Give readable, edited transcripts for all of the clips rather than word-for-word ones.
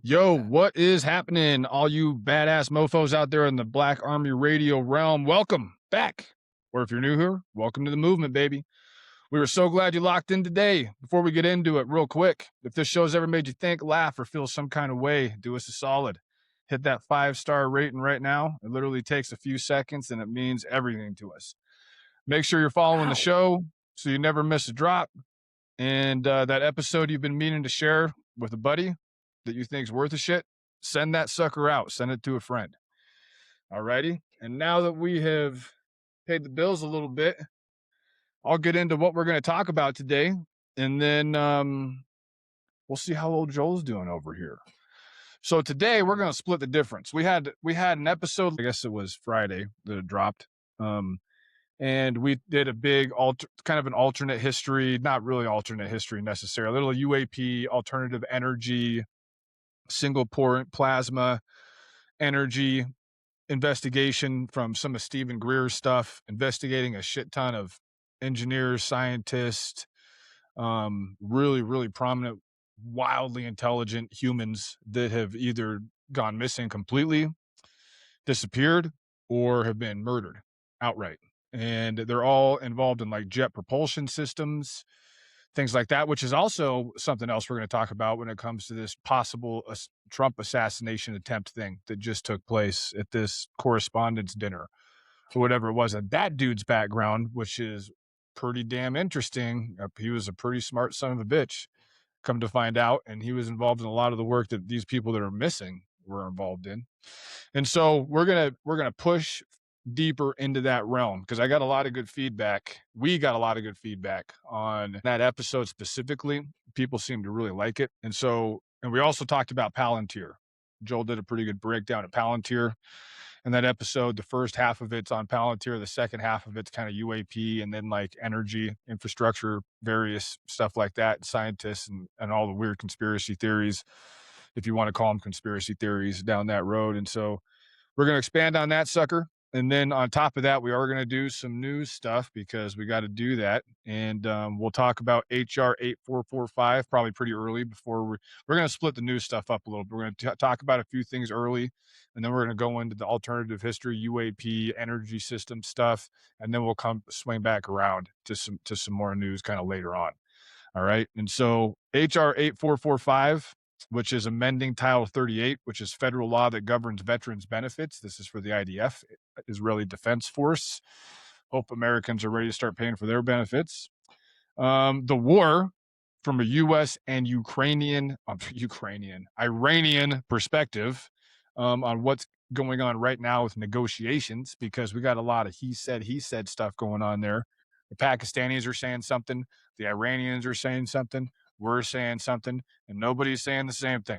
Yo, what is happening? All you badass mofos out there in the Black Army Radio realm, welcome back. Or if you're new here, welcome to the movement, baby. We were so glad you locked in today. Before we get into it, real quick, if this show's ever made you think, laugh, or feel some kind of way, do us a solid. Hit that 5-star rating right now. It literally takes a few seconds and it means everything to us. Make sure you're following the show so you never miss a drop. And that episode you've been meaning to share with a buddy that you think's worth a shit, send that sucker out. Send it to a friend. All righty. And now that we have paid the bills a little bit, I'll get into what we're going to talk about today. And then we'll see how old Joel's doing over here. So today we're going to split the difference. We had an episode, I guess it was Friday that it dropped. And we did a big kind of an alternate history, not really alternate history necessarily, a little UAP, alternative energy, single point plasma energy investigation from some of Stephen Greer's stuff, investigating a shit ton of engineers, scientists, really, really prominent, wildly intelligent humans that have either gone missing completely, disappeared, or have been murdered outright. And they're all involved in like jet propulsion systems, things like that, which is also something else we're going to talk about when it comes to this possible Trump assassination attempt thing that just took place at this correspondence dinner or whatever it was. And that dude's background, which is pretty damn interesting. He was a pretty smart son of a bitch, come to find out. And he was involved in a lot of the work that these people that are missing were involved in. And so we're going to push deeper into that realm because I got a lot of good feedback. We got a lot of good feedback on that episode specifically. People seem to really like it. And we also talked about Palantir. Joel did a pretty good breakdown of Palantir in that episode. The first half of it's on Palantir. The second half of it's kind of UAP and then like energy infrastructure, various stuff like that, scientists and all the weird conspiracy theories, if you want to call them conspiracy theories, down that road. And so we're going to expand on that sucker. And then on top of that, we are going to do some news stuff because we got to do that. And we'll talk about HR 8445 probably pretty early before we're going to split the news stuff up a little bit. We're going to talk about a few things early, and then we're going to go into the alternative history, UAP, energy system stuff, and then we'll swing back around to some more news kind of later on. All right. And so HR 8445, which is amending Title 38, which is federal law that governs veterans' benefits. This is for the IDF, Israeli Defense Force. Hope Americans are ready to start paying for their benefits. The war from a U.S. and Iranian perspective on what's going on right now with negotiations, because we got a lot of he said stuff going on there. The Pakistanis are saying something. The Iranians are saying something. We're saying something, and nobody's saying the same thing.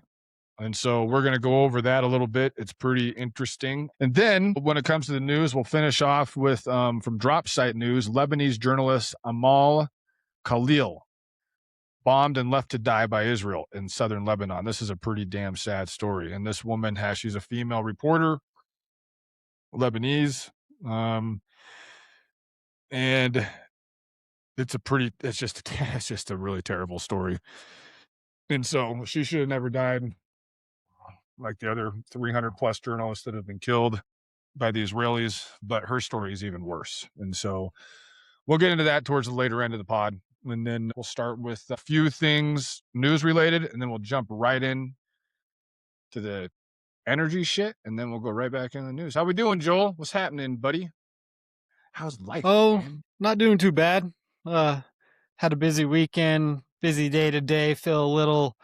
And so we're going to go over that a little bit. It's pretty interesting. And then when it comes to the news, we'll finish off with from Drop Site News, Lebanese journalist Amal Khalil bombed and left to die by Israel in southern Lebanon. This is a pretty damn sad story. And this woman she's a female reporter, Lebanese. And it's just a really terrible story. And so she should have never died like the other 300 plus journalists that have been killed by the Israelis, but her story is even worse. And so we'll get into that towards the later end of the pod. And then we'll start with a few things news related, and then we'll jump right in to the energy shit, and then we'll go right back in the news. How we doing, Joel? What's happening, buddy? How's life? Oh, man? Not doing too bad. Had a busy weekend, busy day today. Feel a little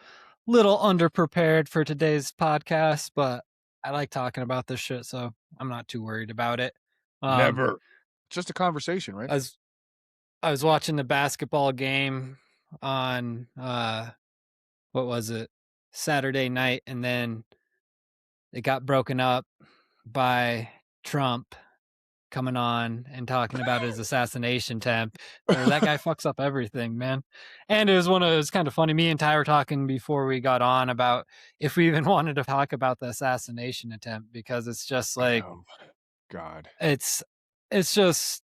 underprepared for today's podcast, but I like talking about this shit, so I'm not too worried about it. Never. It's just a conversation, right? I was watching the basketball game on what was it? Saturday night, and then it got broken up by Trump coming on and talking about his assassination attempt. That guy fucks up everything, man. And it was kind of funny. Me and Ty were talking before we got on about if we even wanted to talk about the assassination attempt, because it's just like, oh, God, it's just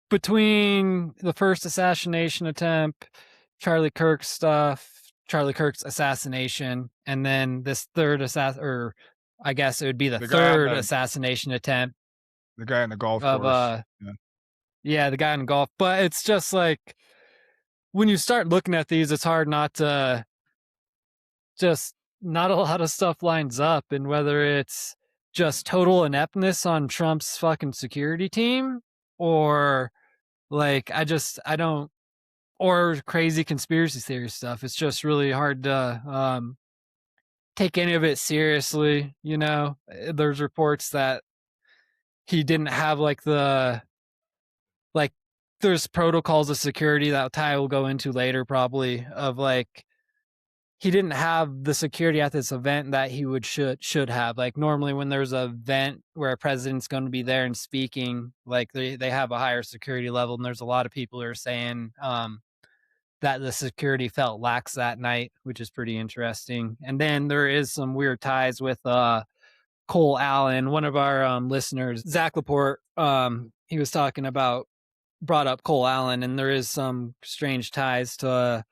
between the first assassination attempt, Charlie Kirk stuff, Charlie Kirk's assassination, and then this third or I guess it would be the The guy on third assassination attempt the golf of course. Yeah. yeah, the guy in golf. But it's just like when you start looking at these, it's hard not to just not a lot of stuff lines up, and whether it's just total ineptness on Trump's fucking security team or like I don't or crazy conspiracy theory stuff. It's just really hard to take any of it seriously, you know. There's reports that he didn't have like there's protocols of security that Ty will go into later probably of like he didn't have the security at this event that he should have. Like normally when there's an event where a president's going to be there and speaking, like they have a higher security level, and there's a lot of people who are saying that the security felt lax that night, which is pretty interesting. And then there is some weird ties with Cole Allen, one of our listeners, Zach Laporte. He was talking about brought up Cole Allen, and there is some strange ties to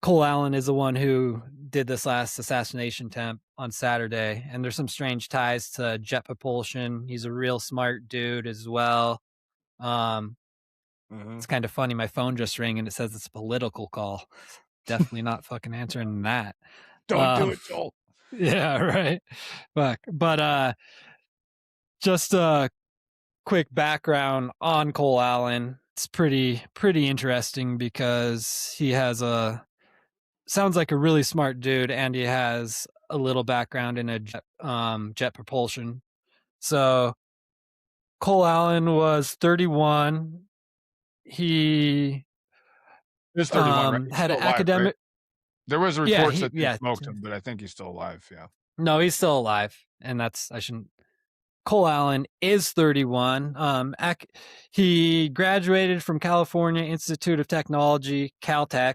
Cole Allen is the one who did this last assassination attempt on Saturday, and there's some strange ties to Jet Propulsion. He's a real smart dude as well. It's kind of funny. My phone just rang and it says it's a political call. Definitely not fucking answering that. Don't do it, Joel. Yeah, right. Fuck. But just a quick background on Cole Allen. It's pretty interesting because he has sounds like a really smart dude, and he has a little background in a jet propulsion. So Cole Allen was 31. He He's 31, right? He's had still an alive, right? academic. There was Yeah, reports that they yeah. smoked him, but I think he's still alive. Yeah. No, he's still alive, and I shouldn't. Cole Allen is 31. He graduated from California Institute of Technology, Caltech,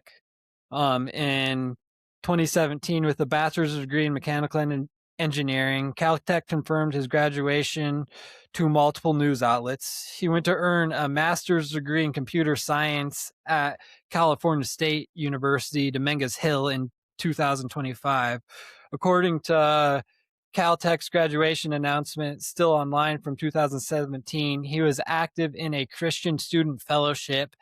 in 2017 with a bachelor's degree in mechanical engineering. Caltech confirmed his graduation to multiple news outlets. He went to earn a master's degree in computer science at California State University, Dominguez Hill in 2025. According to Caltech's graduation announcement, still online from 2017, he was active in a Christian student fellowship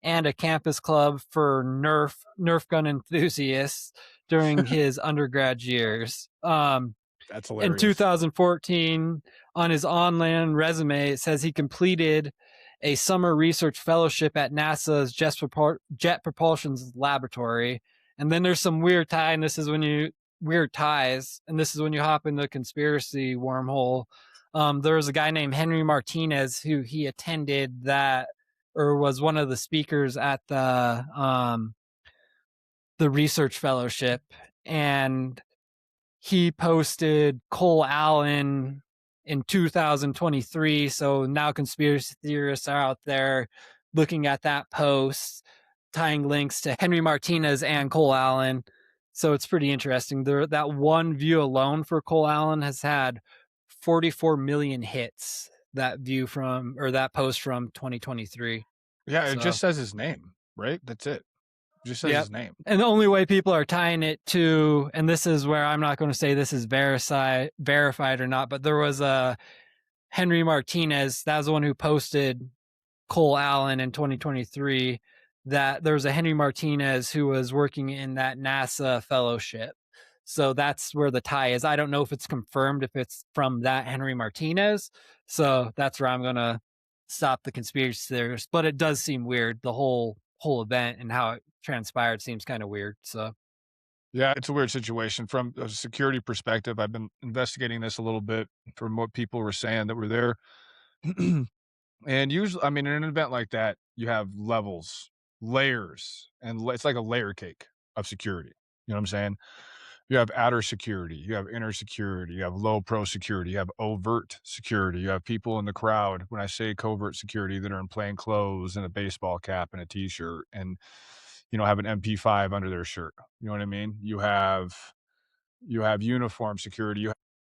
and a campus club for Nerf gun enthusiasts during his undergrad years. That's In hilarious. 2014, on his online resume, it says he completed a summer research fellowship at NASA's Jet Propulsion's laboratory. And then there's some weird tie, and this is when you weird ties, and this is when you hop into the conspiracy wormhole. There was a guy named Henry Martinez who he attended that or was one of the speakers at the research fellowship, and he posted Cole Allen in 2023. So now conspiracy theorists are out there looking at that post, tying links to Henry Martinez and Cole Allen. So it's pretty interesting. That one view alone for Cole Allen has had 44 million hits. That post from 2023. Yeah, it So, just says his name, right? That's it. It just says his name. And the only way people are tying it to, and this is where I'm not going to say this is verified or not, but there was a Henry Martinez. That was the one who posted Cole Allen in 2023. That there was a Henry Martinez who was working in that NASA fellowship. So that's where the tie is. I don't know if it's confirmed, if it's from that Henry Martinez. So that's where I'm going to stop the conspiracy theorists. But it does seem weird. The whole event and how it transpired seems kind of weird. So Yeah, it's a weird situation. From a security perspective, I've been investigating this a little bit from what people were saying that were there. And usually, I mean, in an event like that, you have levels, layers, and it's like a layer cake of security. You know what I'm saying? You have outer security, you have inner security, you have low pro security, you have overt security, you have people in the crowd. When I say covert security, that are in plain clothes and a baseball cap and a t-shirt and, have an MP5 under their shirt. You know what I mean? You have uniform security.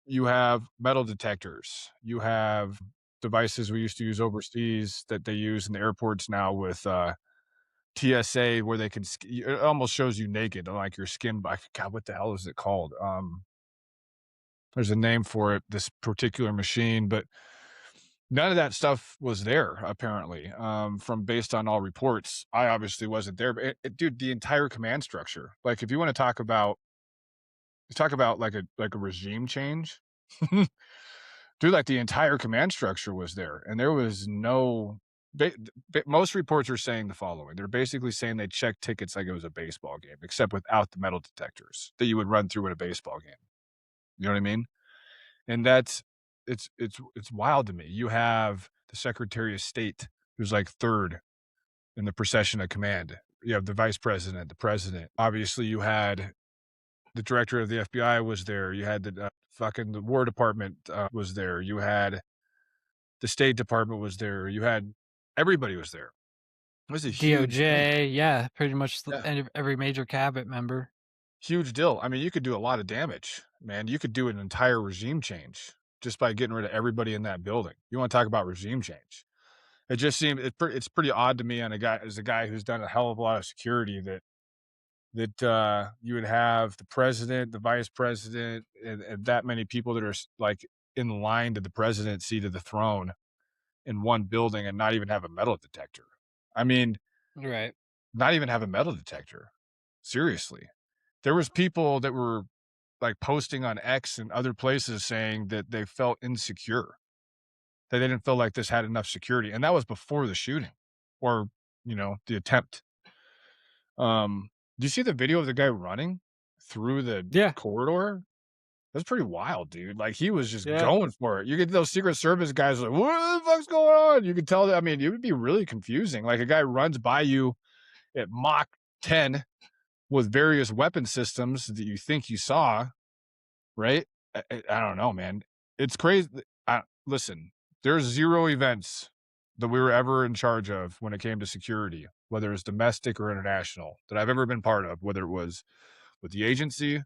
You have metal detectors. You have devices we used to use overseas that they use in the airports now with TSA where they can it almost shows you naked, like your skin. God, what the hell is it called? There's a name for it, this particular machine, but none of that stuff was there apparently. From based on all reports, I obviously wasn't there, but dude, the entire command structure. Like, if you want to talk about like a regime change, dude, like the entire command structure was there, and there was no. Most reports are saying the following. They're basically saying they checked tickets like it was a baseball game, except without the metal detectors that you would run through in a baseball game. You know what I mean? And that's it's wild to me. You have the Secretary of State, who's like 3rd in the procession of command. You have the Vice President, the President. Obviously, you had the Director of the FBI was there. You had the War Department, was there. You had the State Department was there. You had everybody was there. It was a huge thing. DOJ, yeah, pretty much Yeah. every major cabinet member. Huge deal. I mean, you could do a lot of damage, man. You could do an entire regime change just by getting rid of everybody in that building. You wanna talk about regime change. It just seemed it's pretty odd to me on a guy who's done a hell of a lot of security that you would have the president, the vice president, and that many people that are like in line to the presidency to the throne in one building and not even have a metal detector. I mean, Right. not even have a metal detector. Seriously. There was people that were like posting on X and other places saying that they felt insecure, that they didn't feel like this had enough security. And that was before the shooting or, the attempt. Do you see the video of the guy running through the Yeah, corridor? That's pretty wild, dude. Like, he was just yeah. going for it. You get those Secret Service guys like, what the fuck's going on? You could tell that. I mean, it would be really confusing. Like, a guy runs by you at Mach 10 with various weapon systems that you think you saw, right? I don't know, man. It's crazy. Listen, there's 0 events that we were ever in charge of when it came to security, whether it's domestic or international, that I've ever been part of, whether it was with the agency,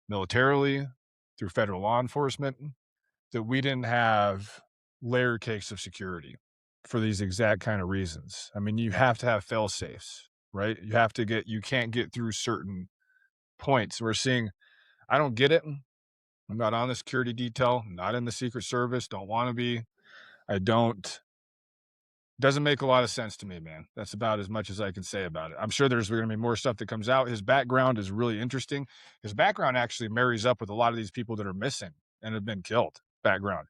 militarily, through federal law enforcement, that we didn't have layer cakes of security for these exact kind of reasons. I mean, you have to have fail safes, right? You can't get through certain points. We're seeing, I don't get it. I'm not on the security detail, not in the Secret Service, don't want to be. I don't. Doesn't make a lot of sense to me, man. That's about as much as I can say about it. I'm sure there's going to be more stuff that comes out. His background is really interesting. His background actually marries up with a lot of these people that are missing and have been killed. Background.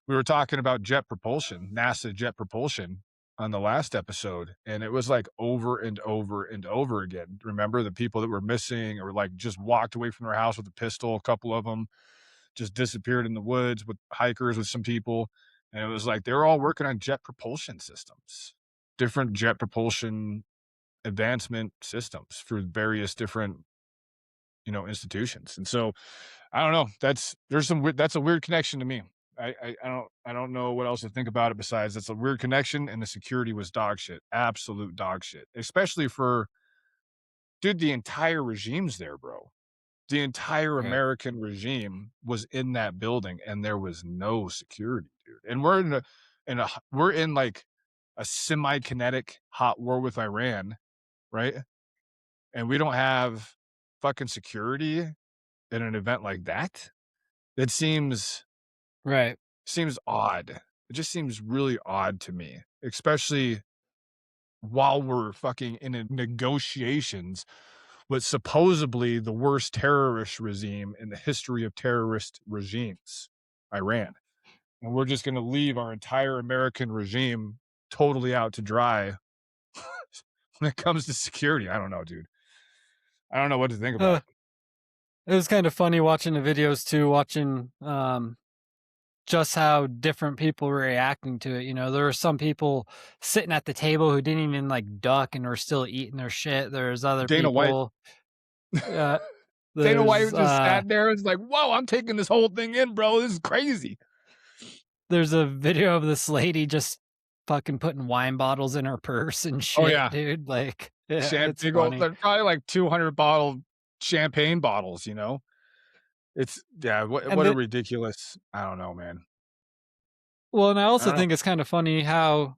We were talking about jet propulsion, NASA jet propulsion on the last episode, and it was like over and over and over again. Remember the people that were missing or like just walked away from their house with a pistol, a couple of them just disappeared in the woods with hikers with some people. And it was like they were all working on jet propulsion systems, different jet propulsion advancement systems for various different, institutions. And so I don't know. That's a weird connection to me. I don't know what else to think about it besides that's a weird connection and the security was dog shit. Absolute dog shit. Especially for dude, the entire regime's there, bro. The entire Right. American regime was in that building, and there was no security, dude. And we're in, like, a semi-kinetic hot war with Iran, right? And we don't have fucking security in an event like that? It Right. seems odd. It just seems really odd to me, especially while we're fucking in a negotiations with supposedly the worst terrorist regime in the history of terrorist regimes, Iran. And we're just going to leave our entire American regime totally out to dry when it comes to security. I don't know, dude. I don't know what to think about Uh, it. it was kind of funny watching the videos too, watching just how different people were reacting to it. You know, there were some people sitting at the table who didn't even like duck and were still eating their shit. There's other Dana White, people. Uh, Dana there's White just sat there and was like, whoa, I'm taking this whole thing in, bro. This is crazy. there's a video of this lady just fucking putting wine bottles in her purse and Oh, shit, yeah. dude. Like, yeah, it's Big old, funny. they're probably like 200 bottle champagne bottles, you know? It's, yeah, And what a the ridiculous, I don't know, man. Well, and I I also don't know. think it's kind of funny how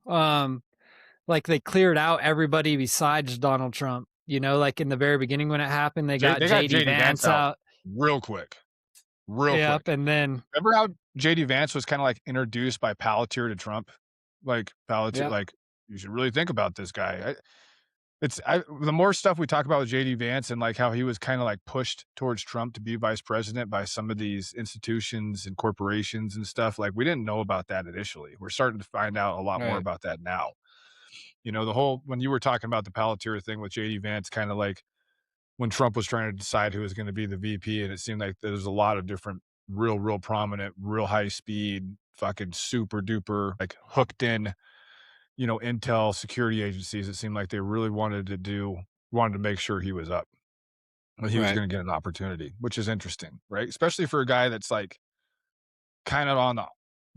like they cleared out everybody besides Donald Trump. You know, like in the very beginning when it happened, they got They got JD JD Vance Vance out out. real quick, real Yep, quick. and then Remember how JD Vance was kind of like introduced by Palantir to Trump? Like Palantir, yep, like you should really think about this guy. The more stuff we talk about with JD Vance and like how he was kind of like pushed towards Trump to be vice president by some of these institutions and corporations and stuff. Like we didn't know about that initially. We're starting to find out a lot more right, about that now. You know, the whole when you were talking about the Palantir thing with JD Vance, kind of like when Trump was trying to decide who was going to be the VP, and it seemed like there was a lot of different, real prominent, real high speed, fucking super duper, like hooked in, you know, intel security agencies. It seemed like they really wanted to make sure he was up, that he was right, going to get an opportunity, which is interesting, right? Especially for a guy that's like kind of on the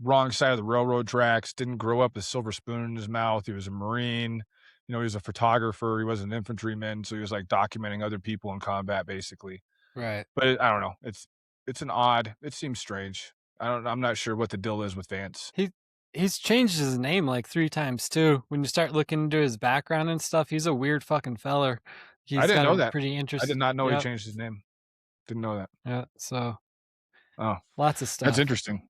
wrong side of the railroad tracks, didn't grow up with a silver spoon in his mouth. He was a Marine, you know, he was a photographer, he was an infantryman, so he was like documenting other people in combat basically. right. But I don't know. It seems strange. I'm not sure what the deal is with Vance. He he's changed his name like 3 times too. When you start looking into his background and stuff, he's a weird fucking feller. I He's didn't got know a that. pretty I did interest. not know he Yep, changed his name. Didn't know that. yeah, so Oh, lots of that's stuff. interesting.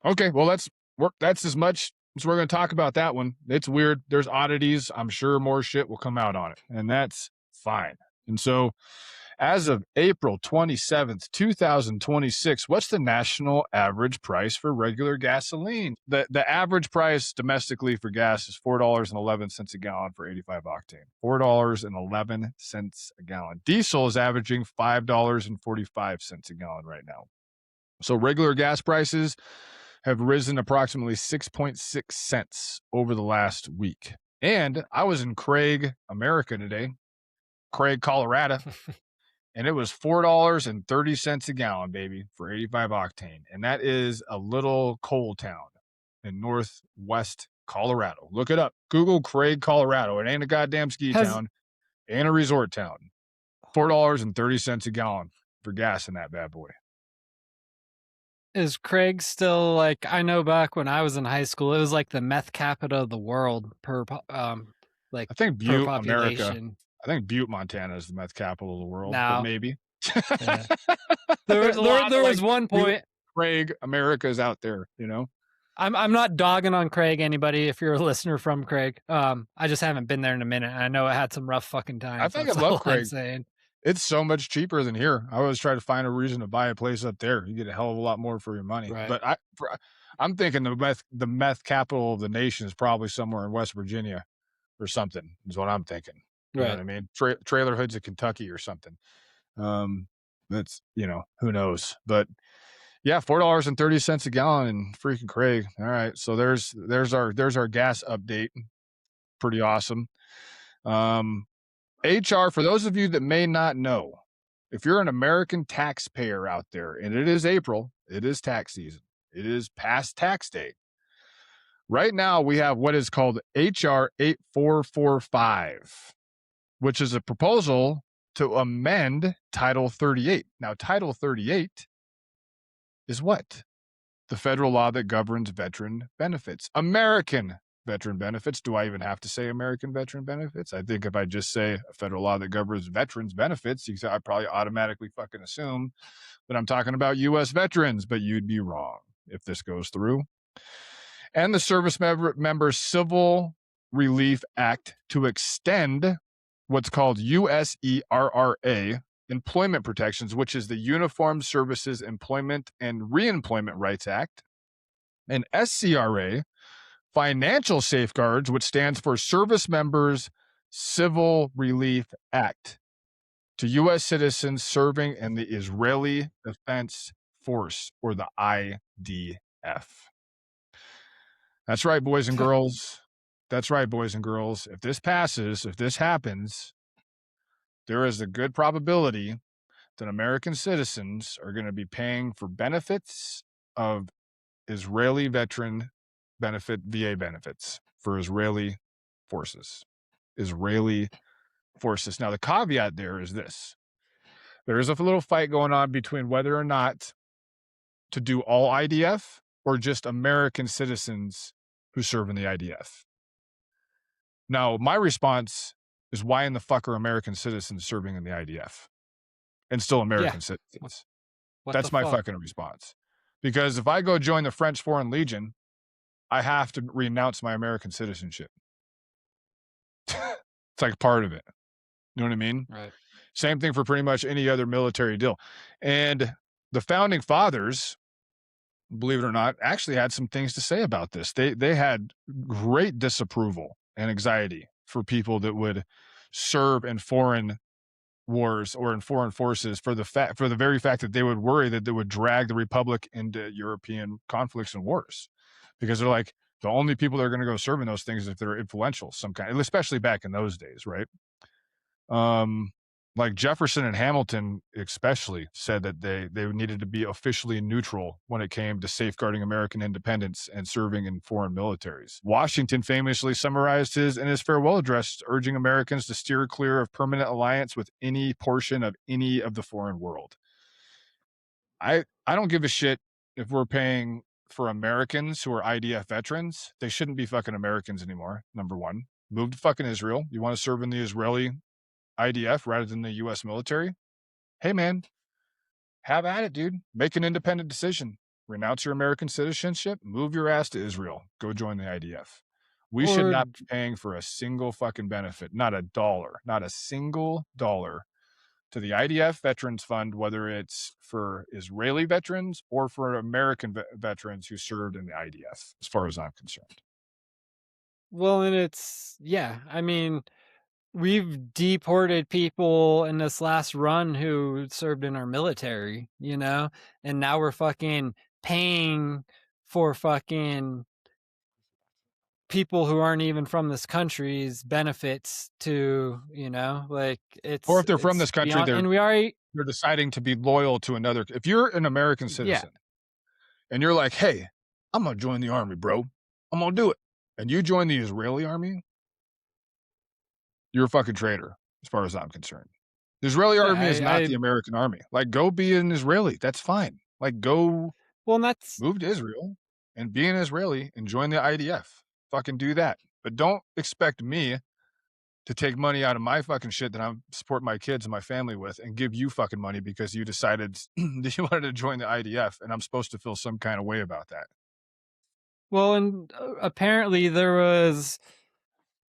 Okay, well that's as much as we're gonna talk about that one. It's weird. There's oddities. I'm sure more shit will come out on it, and that's fine. And so as of April 27th, 2026, what's the national average price for regular gasoline? The average price domestically for gas is $4.11 a gallon for 85 octane. $4.11 a gallon. Diesel is averaging $5.45 a gallon right now. So regular gas prices have risen approximately 6.6 cents over the last week. And I was in Craig, America today, Craig, Colorado, and it was $4.30 a gallon, baby, for 85 octane. And that is a little coal town in northwest Colorado. Look it up. Google Craig, Colorado. It ain't a goddamn ski Has town, ain't a resort town. $4.30 a gallon for gas in that bad boy. is Craig still like I know back when I was in high school, it was like the meth capital of the world like I think per Butte, America. population. I think Butte, Montana is the meth capital of the world, but Now, maybe. yeah. There There's a lot of there like was one Butte, point. Craig, Americas out there, you know? I'm not dogging on Craig, anybody, if you're a listener from Craig. I just haven't been there in a minute, and I know it had some rough fucking I times. think I That's love all I'm Craig. saying. It's so much cheaper than here. I always try to find a reason to buy a place up there. You get a hell of a lot more for your money. Right, But I'm thinking the meth capital of the nation is probably somewhere in West Virginia or something. Is what I'm thinking. You know what right. I mean? Trailer hoods of Kentucky or something. Um, that's who knows. But yeah, $4.30 a gallon in freaking Craig. All right, so there's our gas update. Pretty awesome. HR, for those of you that may not know, if you're an American taxpayer out there, and it is April, it is tax season, it is past tax day. Right now, we have what is called HR 8445, which is a proposal to amend Title 38. Now, Title 38 is what? The federal law that governs veteran benefits. American veteran benefits. Do I even have to say American veteran benefits? I think if I just say a federal law that governs veterans benefits, I probably automatically fucking assume that I'm talking about U.S. veterans, but you'd be wrong if this goes through. And the Service Member Civil Relief Act to extend what's called USERRA employment protections, which is the Uniformed Services Employment and Reemployment Rights Act, and SCRA, financial safeguards, which stands for Service Members Civil Relief Act, to U.S. citizens serving in the Israeli Defense Force, or the IDF. That's right, boys and girls. That's right, boys and girls. If this passes, if this happens, there is a good probability that American citizens are going to be paying for benefits of Israeli veteran benefit, VA benefits for Israeli forces. Israeli forces. Now, the caveat there is this: there is a little fight going on between whether or not to do all IDF or just American citizens who serve in the IDF. Now, my response is why in the fuck are American citizens serving in the IDF and still Yeah. American citizens? What the That's my fuck? fucking response. Because if I go join the French Foreign Legion, I have to renounce my American citizenship. It's like part of it. You know what I mean? Right. Same thing for pretty much any other military deal. And the founding fathers, believe it or not, actually had some things to say about this. They had great disapproval and anxiety for people that would serve in foreign wars or in foreign forces for the very fact that they would worry that they would drag the republic into European conflicts and wars. Because they're like, the only people that are going to go serve in those things if they're influential, some kind, especially back in those days, right? Um, like Jefferson and Hamilton especially said that they needed to be officially neutral when it came to safeguarding American independence and serving in foreign militaries. Washington famously summarized his farewell address, urging Americans to steer clear of permanent alliance with any portion of any of the foreign world. I don't give a shit if we're paying for Americans who are IDF veterans. They shouldn't be fucking Americans anymore. Number one, move to fucking Israel. You want to serve in the Israeli IDF rather than the US military? Hey, man, have at it, dude. Make an independent decision. Renounce your American citizenship, move your ass to Israel, go join the IDF. We should Or not be paying for a single fucking benefit, not a dollar, not a single dollar to the IDF Veterans Fund, whether it's for Israeli veterans or for American veterans who served in the IDF, as far as I'm concerned. well, and I mean, we've deported people in this last run who served in our military, and now we're fucking paying for fucking people who aren't even from this country's benefits to, like Or it's if they're from it's this country, beyond, and we already they're deciding to be loyal to another. If you're an American yeah. citizen and you're like, hey, I'm going to join the army, bro. I'm going to do it. And you join the Israeli army, you're a fucking traitor, as far as I'm concerned. The Israeli Yeah, army is not I the American army. Like, go be an Israeli. That's fine. Like, go well, and that's move to Israel and be an Israeli and join the IDF. Fucking do that. But don't expect me to take money out of my fucking shit that I'm supporting my kids and my family with and give you fucking money because you decided that you wanted to join the IDF and I'm supposed to feel some kind of way about that. well, and apparently there was,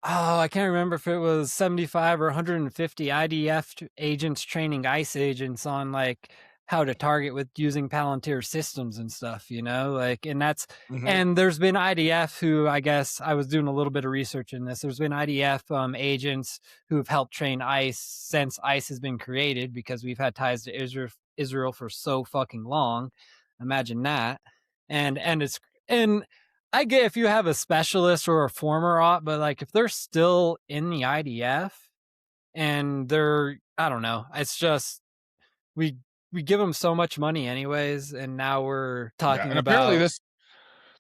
oh, I can't remember if it was 75 or 150 IDF agents training ICE agents on like how to target with using Palantir systems and stuff, like, Mhm. and there's been IDF who, I guess I was doing a little bit of research in this. There's been IDF agents who've helped train ICE since ICE has been created because we've had ties to Israel for so fucking long. Imagine that. And I get if you have a specialist or a former op, but like if they're still in the IDF and I don't know, it's just we we give them so much money anyways, and now we're Yeah. talking And apparently, about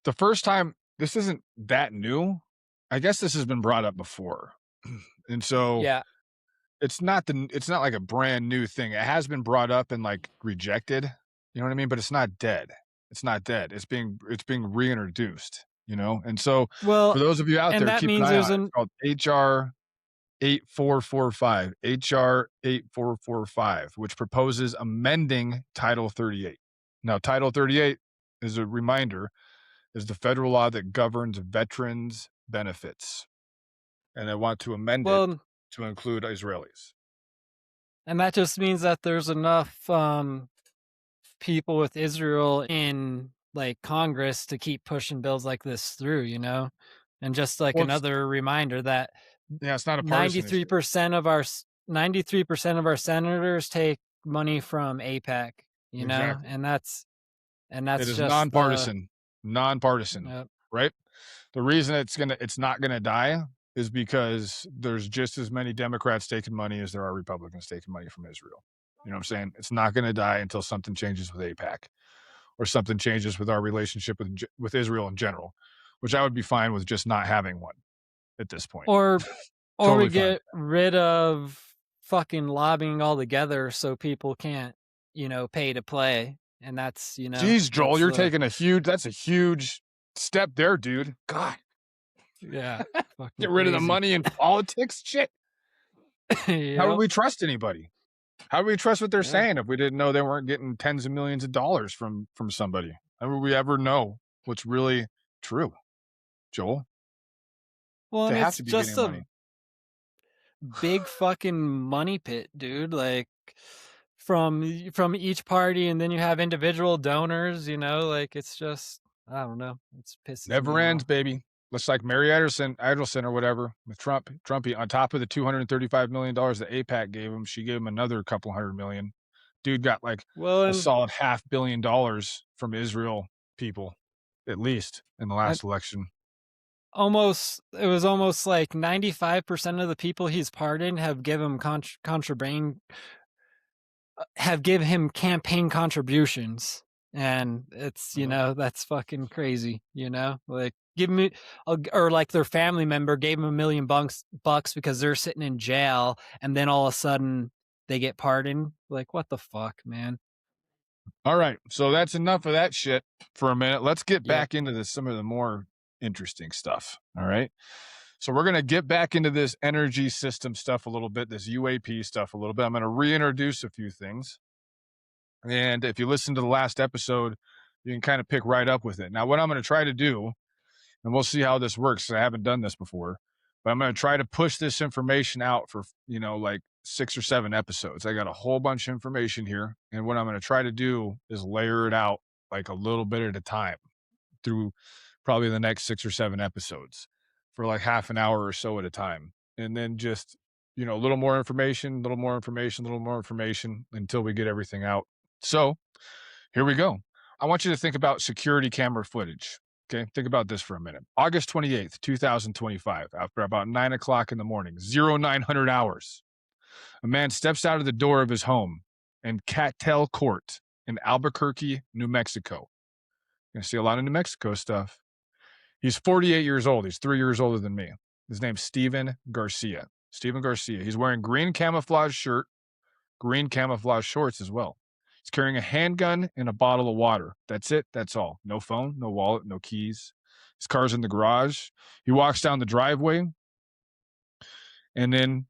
the first time, this isn't that new. I guess this has been brought up before. And so yeah. it's not like a brand new thing. It has been brought up and like rejected, you know what I mean? But it's not dead. It's not dead. It's being reintroduced, you know? And so Well, for those of you out and there, that keep an means eye on there's it. It's an called HR 8445, HR 8445, which proposes amending Title 38. Now, Title 38, is a reminder, is the federal law that governs veterans benefits. And they want to amend it well, to include Israelis. and that just means that there's enough people with Israel in like Congress to keep pushing bills like this through, and just like Well, it's another reminder that yeah, it's not a partisan issue. 93% of our 93% of our senators take money from APEC, Exactly. and that's It is just the nonpartisan, uh, right? The reason it's not gonna die is because there's just as many Democrats taking money as there are Republicans taking money from Israel. You know what I'm saying? It's not gonna die until something changes with AIPAC or something changes with our relationship with Israel in general, which I would be fine with just not having one at this point. or or we Totally fine. get rid of fucking lobbying altogether so people can't, pay to play, and that's, Jeez, Joel, that's you're the taking that's a huge step there, dude. God. Yeah. Fucking Get rid of the crazy. money and politics shit. How would Yep. we trust anybody? How would we trust what they're Yeah. saying if we didn't know they weren't getting tens of millions of dollars from somebody? How would we ever know what's really true, Joel? Well, They and have it's to be just getting a money. big fucking money pit, dude. Like from each party, and then you have individual donors. Like it's just I don't know. It pisses Never me ends, off. baby. Looks like Mary Adelson or whatever with Trumpy on top of the $235 million that APAC gave him. She gave him another couple hundred million. Dude got like Well, a and solid $500 million from Israel people, at least in the I last election. it was almost like 95% of the people he's pardoned have given him contraband have give him campaign contributions, and it's that's fucking crazy. Like give me or like their family member gave him $1 million bucks because they're sitting in jail, and then all of a sudden they get pardoned. Like what the fuck, man? All right, so that's enough of that shit for a minute. Let's get Yep. back into some of the more interesting stuff. All right. So we're going to get back into this energy system stuff a little bit, this UAP stuff a little bit. I'm going to reintroduce a few things. And if you listen to the last episode, you can kind of pick right up with it. Now, what I'm going to try to do, and we'll see how this works. I haven't done this before, but I'm going to try to push this information out for, like 6 or 7 episodes. I got a whole bunch of information here. And what I'm going to try to do is layer it out like a little bit at a time through probably the next 6 or 7 episodes for like half an hour or so at a time. And then just, a little more information, a little more information, a little more information until we get everything out. So here we go. I want you to think about security camera footage. Okay. Think about this for a minute. August 28th, 2025, after about 9 o'clock in the morning, 0900 hours, a man steps out of the door of his home in Cattell Court in Albuquerque, New Mexico. You're going to see a lot of New Mexico stuff. He's 48 years old. He's 3 years older than me. His name's Steven Garcia. Steven Garcia. He's wearing green camouflage shirt, green camouflage shorts as well. He's carrying a handgun and a bottle of water. That's it. That's all. No phone, no wallet, no keys. His car's in the garage. He walks down the driveway and then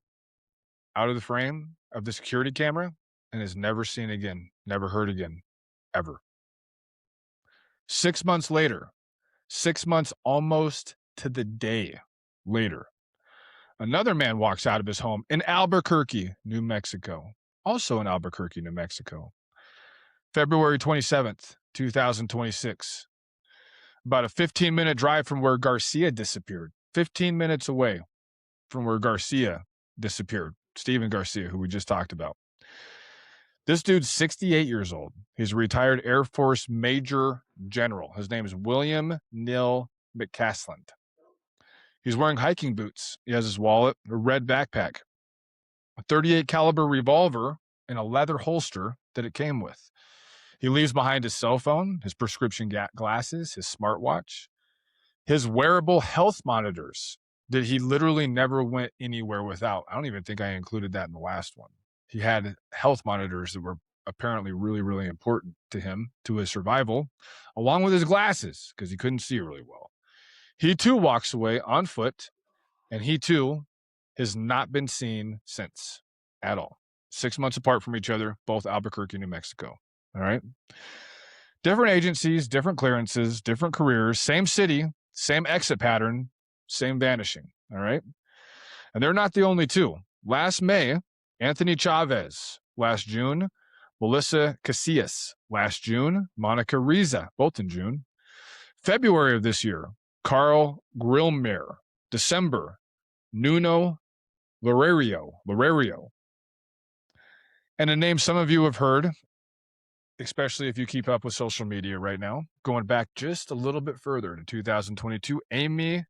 out of the frame of the security camera and is never seen again, never heard again, ever. 6 months later, 6 months almost to the day later, another man walks out of his home in Albuquerque, New Mexico, also in Albuquerque, New Mexico. February 27th, 2026. About a 15-minute drive from where Garcia disappeared. 15 minutes away from where Garcia disappeared. Steven Garcia, who we just talked about. This dude's 68 years old. He's a retired Air Force Major General. His name is William Neil McCasland. He's wearing hiking boots. He has his wallet, a red backpack, a 38 caliber revolver, and a leather holster that it came with. He leaves behind his cell phone, his prescription glasses, his smartwatch, his wearable health monitors that he literally never went anywhere without. I don't even think I included that in the last one. He had health monitors that were apparently really, really important to him, to his survival, along with his glasses, because he couldn't see really well. He too walks away on foot, and he too has not been seen since at all. 6 months apart from each other, both Albuquerque, New Mexico. All right. Different agencies, different clearances, different careers, same city, same exit pattern, same vanishing. All right. And they're not the only two. Last May, Anthony Chavez. Last June, Melissa Casillas. Last June, Monica Riza, both in June. February of this year, Carl Grillmere. December, Nuno Lorerio. And a name some of you have heard, especially if you keep up with social media right now, going back just a little bit further to 2022, Amy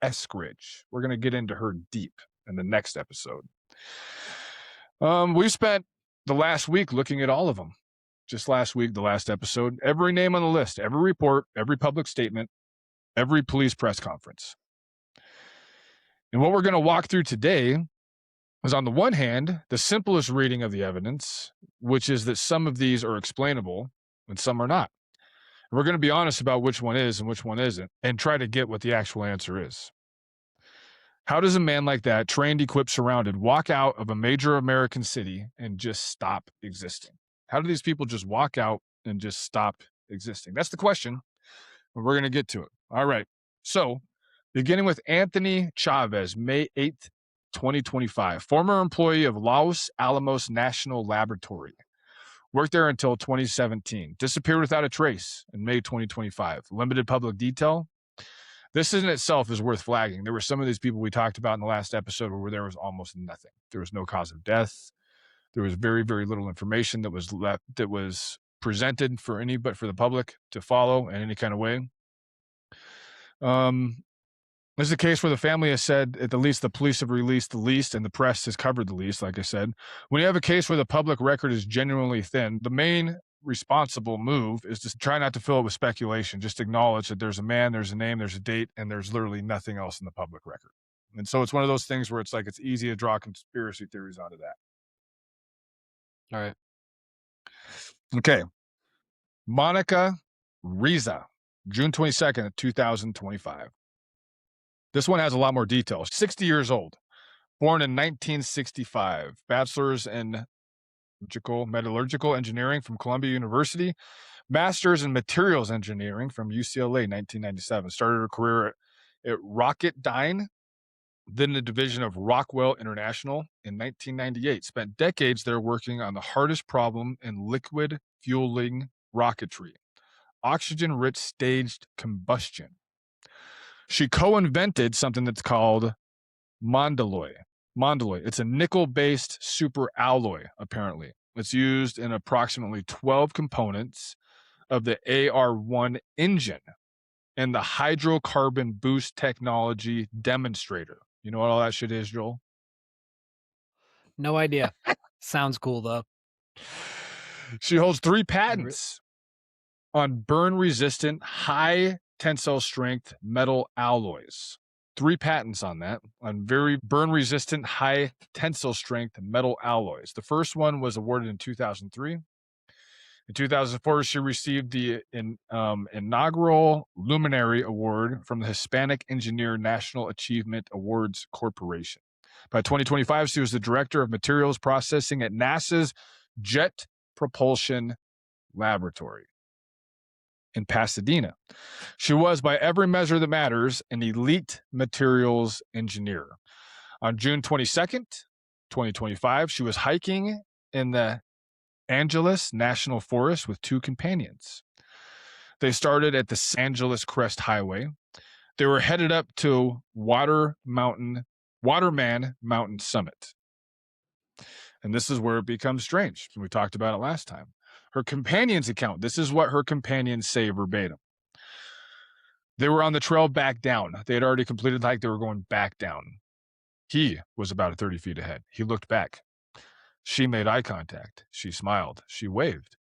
Eskridge. We're going to get into her deep in the next episode. We spent the last week looking at all of them. Just last week, the last episode, every name on the list, every report, every public statement, every police press conference. And what we're going to walk through today is, on the one hand, the simplest reading of the evidence, which is that some of these are explainable and some are not. And we're going to be honest about which one is and which one isn't, and try to get what the actual answer is. How does a man like that, trained, equipped, surrounded, walk out of a major American city and just stop existing? How do these people just walk out and just stop existing? That's the question. We're going to get to it. All right. So, beginning with Anthony Chavez, May 8th, 2025, former employee of Los Alamos National Laboratory. Worked there until 2017. Disappeared without a trace in May 2025. Limited public detail. This in itself is worth flagging. There were some of these people we talked about in the last episode where there was almost nothing. There was no cause of death. There was very, very little information that was presented for the public to follow in any kind of way. This is a case where the family has said at the least the police have released the least and the press has covered the least, like I said. When you have a case where the public record is genuinely thin, the main responsible move is to try not to fill it with speculation. Just acknowledge that there's a man, there's a name, there's a date, and there's literally nothing else in the public record. And so it's one of those things where it's like it's easy to draw conspiracy theories onto that. All right. Okay. Monica Riza, June 22nd, 2025. This one has a lot more details. 60 years old, born in 1965, bachelor's in metallurgical engineering from Columbia University, master's in materials engineering from UCLA, 1997. Started her career at Rocketdyne, then the division of Rockwell International in 1998. Spent decades there working on the hardest problem in liquid fueling rocketry, oxygen-rich staged combustion. She co-invented something that's called Mondaloy. It's a nickel-based super alloy, apparently. It's used in approximately 12 components of the AR-1 engine and the hydrocarbon boost technology demonstrator. You know what all that shit is, Joel? No idea. Sounds cool, though. She holds 3 patents on burn-resistant, high-tensile strength metal alloys. 3 patents on that, on very burn-resistant, high-tensile strength metal alloys. The first one was awarded in 2003. In 2004, she received the inaugural Luminary Award from the Hispanic Engineer National Achievement Awards Corporation. By 2025, she was the Director of Materials Processing at NASA's Jet Propulsion Laboratory in Pasadena. She was, by every measure that matters, an elite materials engineer. On June 22nd, 2025, she was hiking in the Angeles National Forest with 2 companions. They started at the Angeles Crest Highway. They were headed up to Waterman Mountain Summit. And this is where it becomes strange. We talked about it last time. Her companion's account, this is what her companions say verbatim. They were on the trail back down. They had already completed the hike. They were going back down. He was about 30 feet ahead. He looked back. She made eye contact. She smiled. She waved.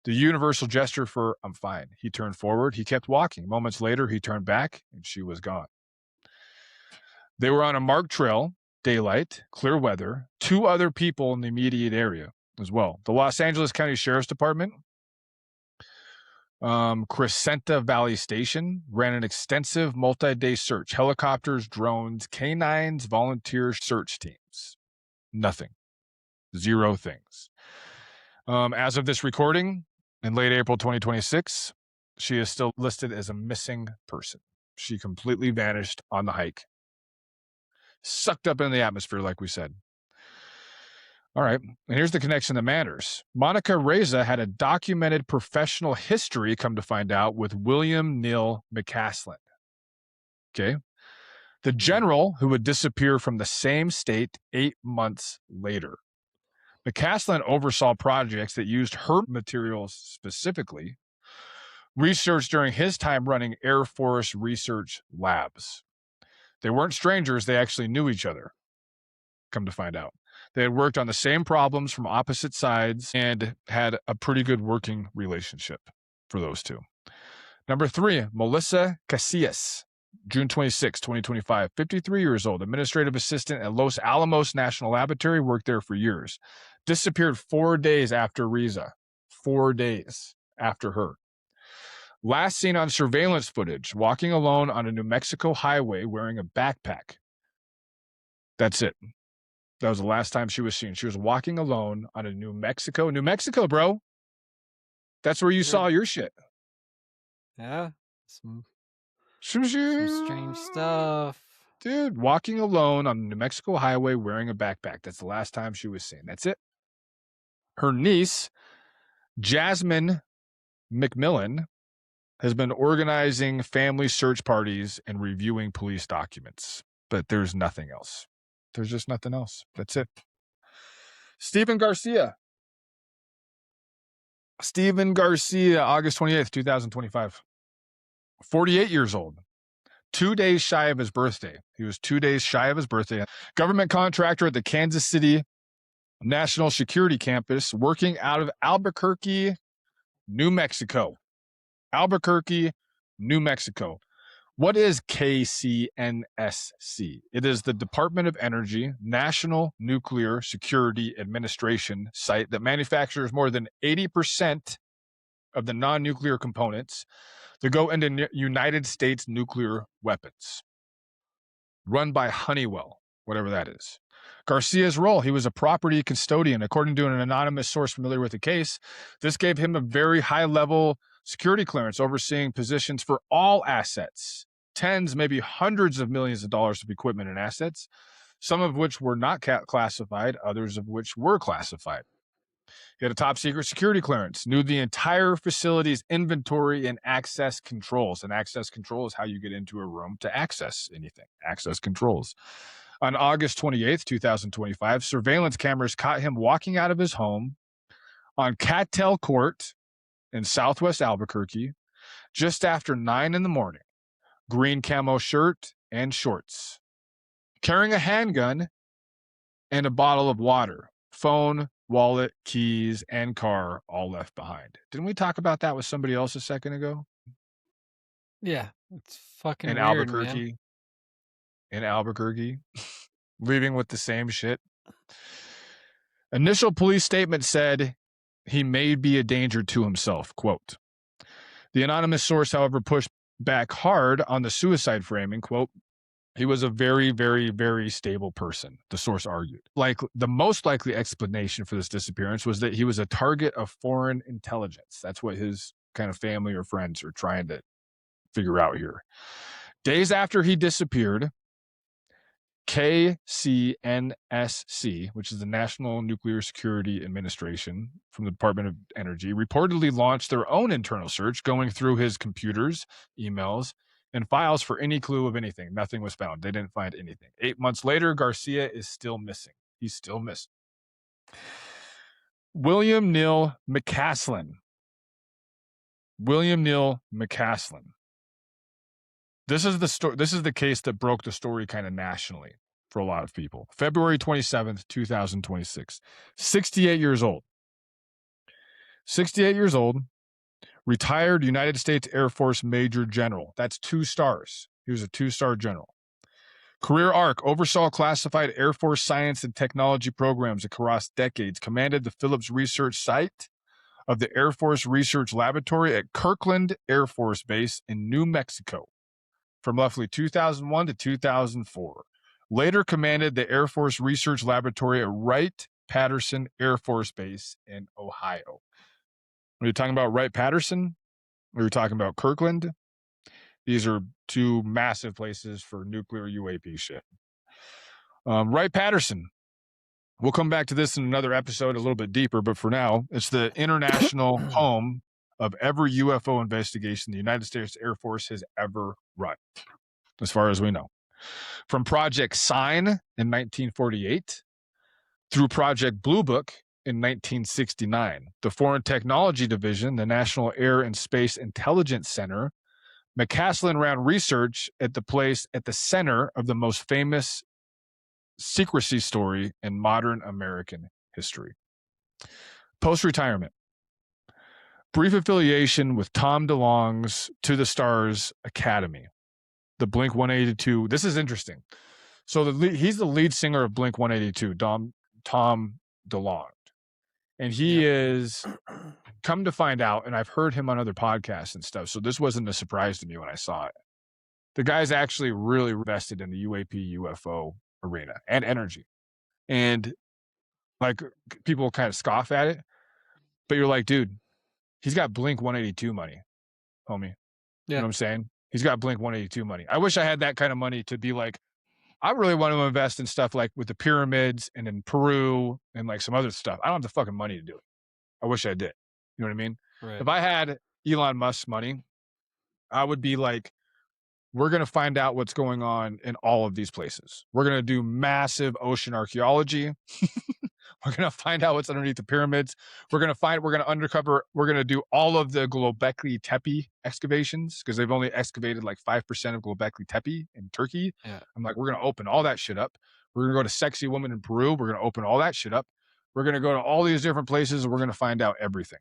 The universal gesture for, I'm fine. He turned forward. He kept walking. Moments later, he turned back, and she was gone. They were on a marked trail, daylight, clear weather, 2 other people in the immediate area as well. The Los Angeles County Sheriff's Department, Crescenta Valley Station, ran an extensive multi-day search. Helicopters, drones, canines, volunteer search teams. Nothing. 0 things. As of this recording, in late April 2026, she is still listed as a missing person. She completely vanished on the hike. Sucked up in the atmosphere, like we said. All right, and here's the connection that matters. Monica Riza had a documented professional history, come to find out, with William Neal McCaslin. Okay? The general who would disappear from the same state 8 months later. McCaslin oversaw projects that used her materials specifically, researched during his time running Air Force research labs. They weren't strangers, they actually knew each other, come to find out. They had worked on the same problems from opposite sides and had a pretty good working relationship for those 2. Number 3, Melissa Casillas, June 26, 2025, 53 years old, administrative assistant at Los Alamos National Laboratory, worked there for years. Disappeared 4 days after Riza. 4 days after her. Last seen on surveillance footage, walking alone on a New Mexico highway wearing a backpack. That's it. That was the last time she was seen. She was walking alone on a New Mexico, bro. That's where you saw your shit. Yeah. Some Some strange stuff. Dude, walking alone on the New Mexico highway wearing a backpack. That's the last time she was seen. That's it. Her niece, Jasmine McMillan, has been organizing family search parties and reviewing police documents. But there's nothing else. There's just nothing else. That's it. Stephen Garcia, August 28th, 2025. 48 years old. 2 days shy of his birthday. He was 2 days shy of his birthday. Government contractor at the Kansas City National Security Campus, working out of Albuquerque, New Mexico. Albuquerque, New Mexico. What is KCNSC? It is the Department of Energy National Nuclear Security Administration site that manufactures more than 80% of the non-nuclear components that go into United States nuclear weapons. Run by Honeywell, whatever that is. Garcia's role, he was a property custodian. According to an anonymous source familiar with the case, this gave him a very high-level security clearance overseeing positions for all assets, tens, maybe hundreds of millions of dollars of equipment and assets, some of which were not classified, others of which were classified. He had a top secret security clearance, knew the entire facility's inventory and access controls. And access control is how you get into a room to access anything. Access controls. On August 28th, 2025, surveillance cameras caught him walking out of his home on Cattell Court in southwest Albuquerque just after 9 in the morning. Green camo shirt and shorts. Carrying a handgun and a bottle of water. Phone, wallet, keys, and car all left behind. Didn't we talk about that with somebody else a second ago? Yeah, it's fucking In weird, Albuquerque. man. In Albuquerque. Leaving with the same shit. Initial police statement said he may be a danger to himself, quote. The anonymous source, however, pushed back hard on the suicide framing, quote. He was a very, very, very stable person, the source argued. Like, the most likely explanation for this disappearance was that he was a target of foreign intelligence. That's what his kind of family or friends are trying to figure out here. Days after he disappeared, KCNSC, which is the National Nuclear Security Administration from the Department of Energy, reportedly launched their own internal search, going through his computers, emails, and files for any clue of anything. Nothing was found. They didn't find anything. 8 months later, Garcia is still missing. He's still missing. William Neal McCaslin. This is the story. This is the case that broke the story kind of nationally for a lot of people. February 27th, 2026. 68 years old. 68 years old. Retired United States Air Force Major General. That's 2 stars. He was a 2-star general. Career arc, oversaw classified Air Force science and technology programs across decades, commanded the Phillips Research Site of the Air Force Research Laboratory at Kirkland Air Force Base in New Mexico from roughly 2001 to 2004. Later commanded the Air Force Research Laboratory at Wright-Patterson Air Force Base in Ohio. Are you talking about Wright-Patterson? Or are you talking about Kirkland? These are 2 massive places for nuclear UAP shit. Wright-Patterson. We'll come back to this in another episode a little bit deeper, but for now, it's the international home of every UFO investigation the United States Air Force has ever run, as far as we know. From Project Sign in 1948 through Project Blue Book in 1969, the Foreign Technology Division, the National Air and Space Intelligence Center, McCaslin ran research at the place at the center of the most famous secrecy story in modern American history. Post-retirement. Brief affiliation with Tom DeLonge's To the Stars Academy. The Blink-182. This is interesting. So he's the lead singer of Blink-182, Tom DeLonge. And he is, come to find out, and I've heard him on other podcasts and stuff, so this wasn't a surprise to me when I saw it. The guy's actually really invested in the UAP UFO arena and energy. And like people kind of scoff at it, but you're like, dude, he's got Blink 182 money, homie. You know what I'm saying? He's got Blink 182 money. I wish I had that kind of money to be like, I really want to invest in stuff like with the pyramids and in Peru and like some other stuff. I don't have the fucking money to do it. I wish I did. You know what I mean? Right. If I had Elon Musk's money, I would be like, we're going to find out what's going on in all of these places. We're going to do massive ocean archaeology. We're going to find out what's underneath the pyramids. We're going to do all of the Göbekli Tepe excavations because they've only excavated like 5% of Göbekli Tepe in Turkey. Yeah. I'm like, we're going to open all that shit up. We're going to go to Sexy Woman in Peru. We're going to open all that shit up. We're going to go to all these different places and we're going to find out everything.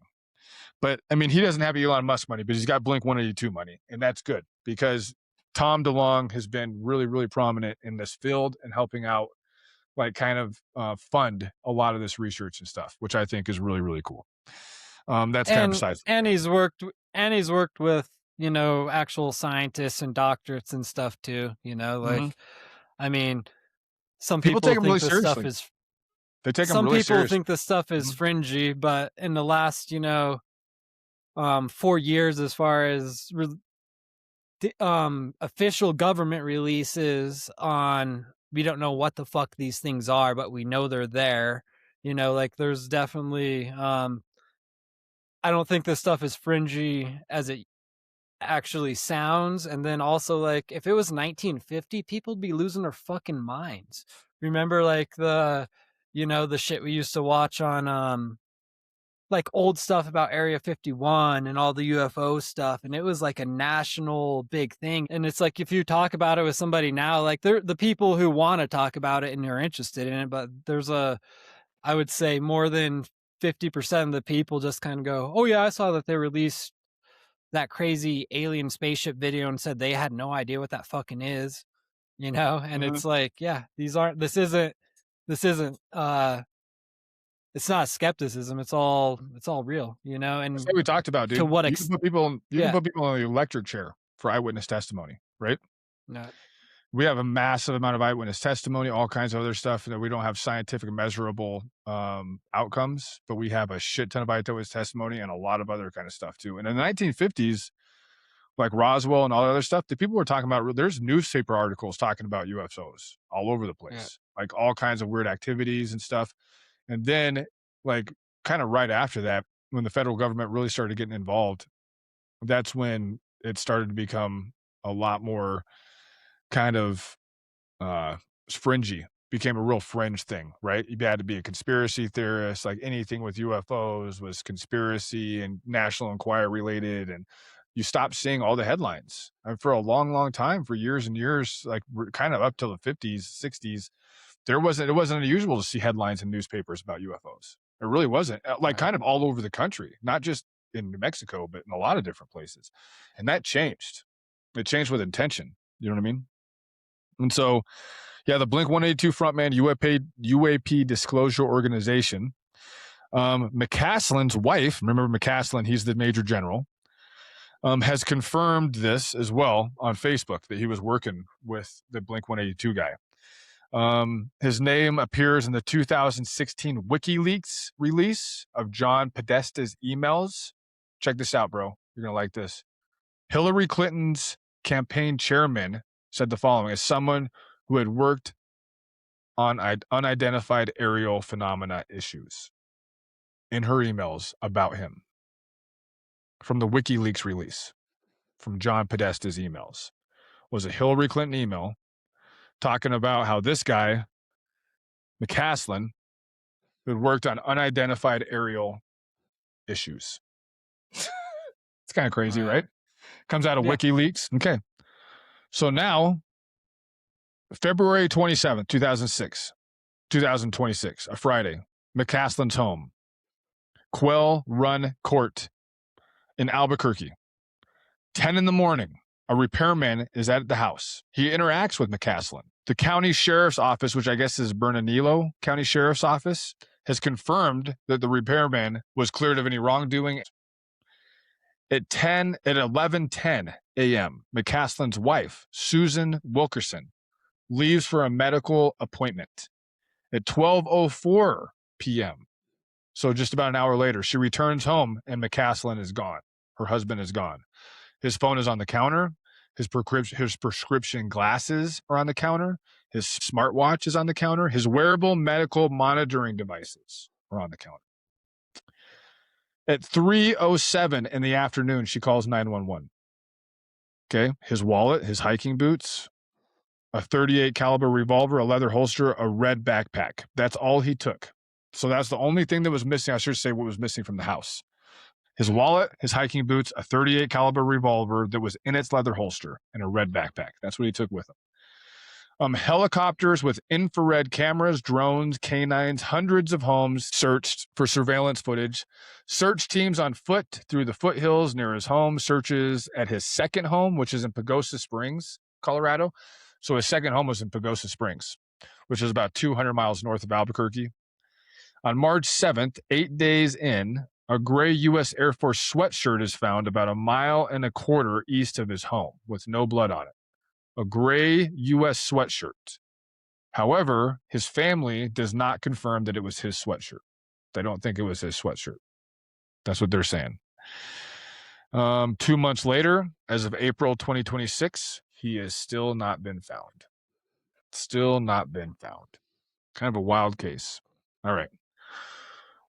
But I mean, he doesn't have Elon Musk money, but he's got Blink 182 money. And that's good because Tom DeLonge has been really, really prominent in this field and helping out, like kind of fund a lot of this research and stuff, which I think is really, really cool. That's kind of besides. And he's worked with, you know, actual scientists and doctorates and stuff too, you know, like, I mean, some people take him think really this seriously. stuff is, They take him some really people seriously. think this stuff is fringy, but in the last, you know, 4 years, as far as official government releases on, we don't know what the fuck these things are, but we know they're there. You know, like there's definitely, I don't think this stuff is fringy as it actually sounds. And then also, like, if it was 1950, people'd be losing their fucking minds. Remember, like the, you know, the shit we used to watch on, like old stuff about Area 51 and all the UFO stuff, and it was like a national big thing. And it's like, if you talk about it with somebody now, like they're the people who want to talk about it and are interested in it, but there's I would say more than 50% of the people just kind of go, oh yeah, I saw that they released that crazy alien spaceship video and said they had no idea what that fucking is, you know? And it's like, yeah, this isn't it's not skepticism. It's all real, you know. And that's what we talked about, dude. To what you can put people in the electric chair for eyewitness testimony, right? No. We have a massive amount of eyewitness testimony, all kinds of other stuff that we don't have scientific measurable outcomes, but we have a shit ton of eyewitness testimony and a lot of other kind of stuff too. And in the 1950s, like Roswell and all that other stuff, the people were talking about, there's newspaper articles talking about UFOs all over the place, like all kinds of weird activities and stuff. And then, like, kind of right after that, when the federal government really started getting involved, that's when it started to become a lot more kind of fringy, became a real fringe thing, right? You had to be a conspiracy theorist, like anything with UFOs was conspiracy and National Enquirer related. And you stopped seeing all the headlines. And for a long, long time, for years and years, like kind of up till the 50s, 60s, it wasn't unusual to see headlines in newspapers about UFOs. It really wasn't, like kind of all over the country, not just in New Mexico, but in a lot of different places. And that changed. It changed with intention. You know what I mean? And so, yeah, the Blink 182 frontman, UAP Disclosure Organization, McCaslin's wife, remember McCaslin, he's the Major General, has confirmed this as well on Facebook, that he was working with the Blink 182 guy. His name appears in the 2016 WikiLeaks release of John Podesta's emails. Check this out, bro. You're going to like this. Hillary Clinton's campaign chairman said the following: as someone who had worked on unidentified aerial phenomena issues, in her emails about him, from the WikiLeaks release, from John Podesta's emails, was a Hillary Clinton email talking about how this guy, McCaslin, who had worked on unidentified aerial issues. It's kind of crazy, right? Comes out of WikiLeaks. Okay. So now, February 27th, 2026, a Friday, McCaslin's home, Quail Run Court in Albuquerque. 10 in the morning, a repairman is at the house. He interacts with McCaslin. The county sheriff's office, which I guess is Bernalillo County Sheriff's Office, has confirmed that the repairman was cleared of any wrongdoing. At 11:10 a.m., McCaslin's wife, Susan Wilkerson, leaves for a medical appointment. At 12:04 p.m., so just about an hour later, she returns home and McCaslin is gone. Her husband is gone. His phone is on the counter. His prescription glasses are on the counter. His smartwatch is on the counter. His wearable medical monitoring devices are on the counter. At 3:07 in the afternoon, she calls 911. Okay, his wallet, his hiking boots, a .38 caliber revolver, a leather holster, a red backpack. That's all he took. So that's the only thing that was missing. I should say what was missing from the house. His wallet, his hiking boots, a .38 caliber revolver that was in its leather holster, and a red backpack. That's what he took with him. Helicopters with infrared cameras, drones, canines, hundreds of homes searched for surveillance footage. Search teams on foot through the foothills near his home. Searches at his second home, which is in Pagosa Springs, Colorado. So his second home was in Pagosa Springs, which is about 200 miles north of Albuquerque. On March 7th, 8 days in, a gray U.S. Air Force sweatshirt is found about 1.25 miles east of his home with no blood on it. A gray U.S. sweatshirt. However, his family does not confirm that it was his sweatshirt. They don't think it was his sweatshirt. That's what they're saying. 2 months later, as of April 2026, he has still not been found. Still not been found. Kind of a wild case. All right.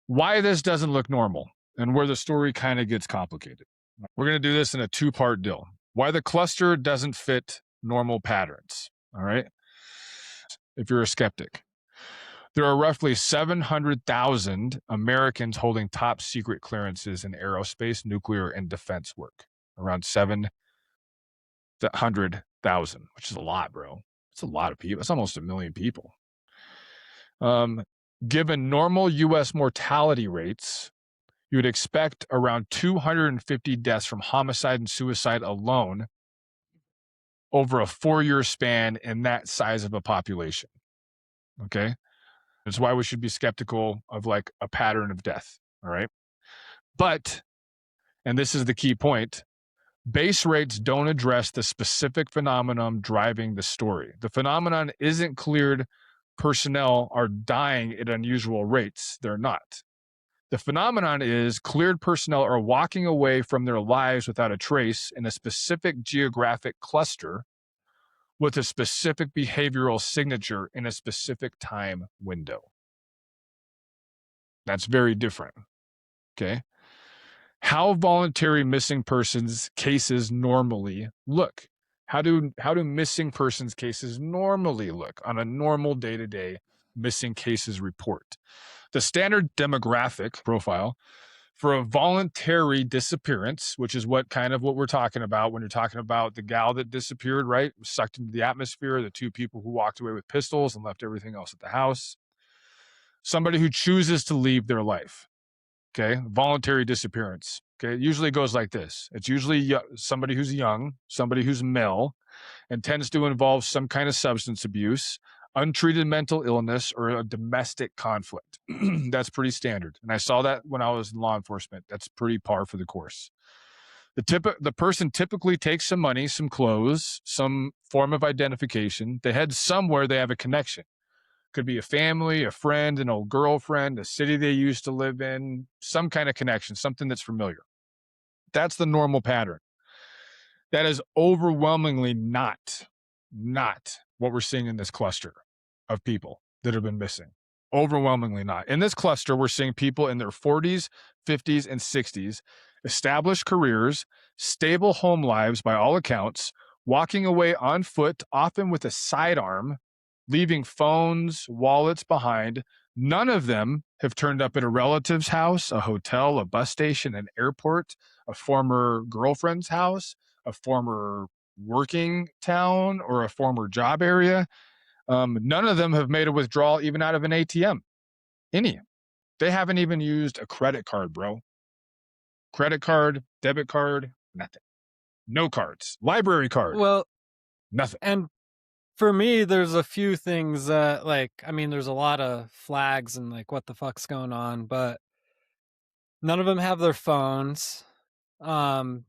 Why this doesn't look normal and where the story kind of gets complicated. We're going to do this in a two-part deal. Why the cluster doesn't fit normal patterns. All right. If you're a skeptic, there are roughly 700,000 Americans holding top secret clearances in aerospace, nuclear, and defense work. Around 700,000, which is a lot, bro. It's a lot of people. It's almost 1 million people. Given normal U.S. mortality rates, you would expect around 250 deaths from homicide and suicide alone over a 4-year span in that size of a population. Okay. That's why we should be skeptical of like a pattern of death. All right. But, and this is the key point, base rates don't address the specific phenomenon driving the story. The phenomenon isn't cleared personnel are dying at unusual rates. They're not. The phenomenon is cleared personnel are walking away from their lives without a trace in a specific geographic cluster with a specific behavioral signature in a specific time window. That's very different. Okay. How voluntary missing persons cases normally look? How do missing persons cases normally look on a normal day-to-day missing cases report? The standard demographic profile for a voluntary disappearance, which is what we're talking about when you're talking about the gal that disappeared, right? Sucked into the atmosphere, the 2 people who walked away with pistols and left everything else at the house. Somebody who chooses to leave their life. Okay. Voluntary disappearance. Okay. It usually goes like this. It's usually somebody who's young, somebody who's male, and tends to involve some kind of substance abuse, untreated mental illness, or a domestic conflict. That's pretty standard. And I saw that when I was in law enforcement. That's pretty par for the course. The person typically takes some money, some clothes, some form of identification. They head somewhere they have a connection. Could be a family, a friend, an old girlfriend, a city they used to live in, some kind of connection, something that's familiar. That's the normal pattern. That is overwhelmingly not what we're seeing in this cluster of people that have been missing. Overwhelmingly not. In this cluster, we're seeing people in their 40s, 50s, and 60s, established careers, stable home lives by all accounts, walking away on foot, often with a sidearm, leaving phones, wallets behind. None of them have turned up at a relative's house, a hotel, a bus station, an airport, a former girlfriend's house, a former working town, or a former job area. None of them have made a withdrawal even out of an ATM. Any. They haven't even used a credit card, bro. Credit card, debit card, nothing. No cards. Library card. Well, nothing. And for me, there's a few things that, there's a lot of flags and what the fuck's going on, but none of them have their phones. None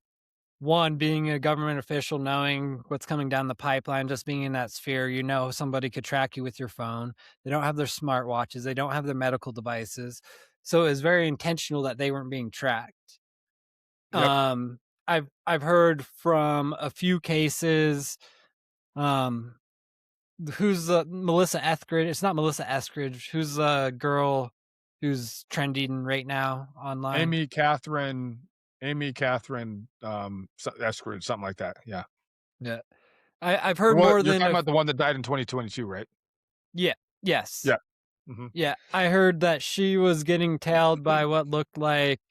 one, being a government official, knowing what's coming down the pipeline, just being in that sphere, somebody could track you with your phone. They don't have their smartwatches, they don't have their medical devices. So it was very intentional that they weren't being tracked. Yep. I've heard from a few cases. Um, who's Melissa Etheridge? It's not Melissa Etheridge. Who's the girl who's trending right now online? Amy Catherine, Eskridge, something like that. Yeah. Yeah, I've heard What more you're than talking a about the one that died in 2022, right? yeah, yes, Yeah. Mhm. yeah. I heard that she was getting tailed by what looked like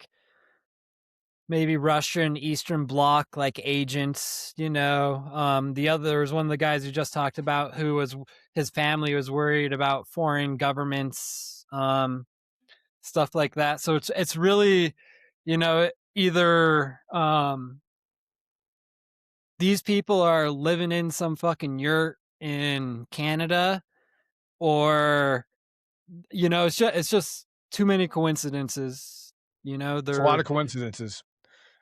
maybe Russian Eastern Bloc like agents. The other was one of the guys you just talked about who was his family was worried about foreign governments, stuff like that. So it's really, either these people are living in some fucking yurt in Canada, or it's just too many coincidences. It's a lot They're of coincidences,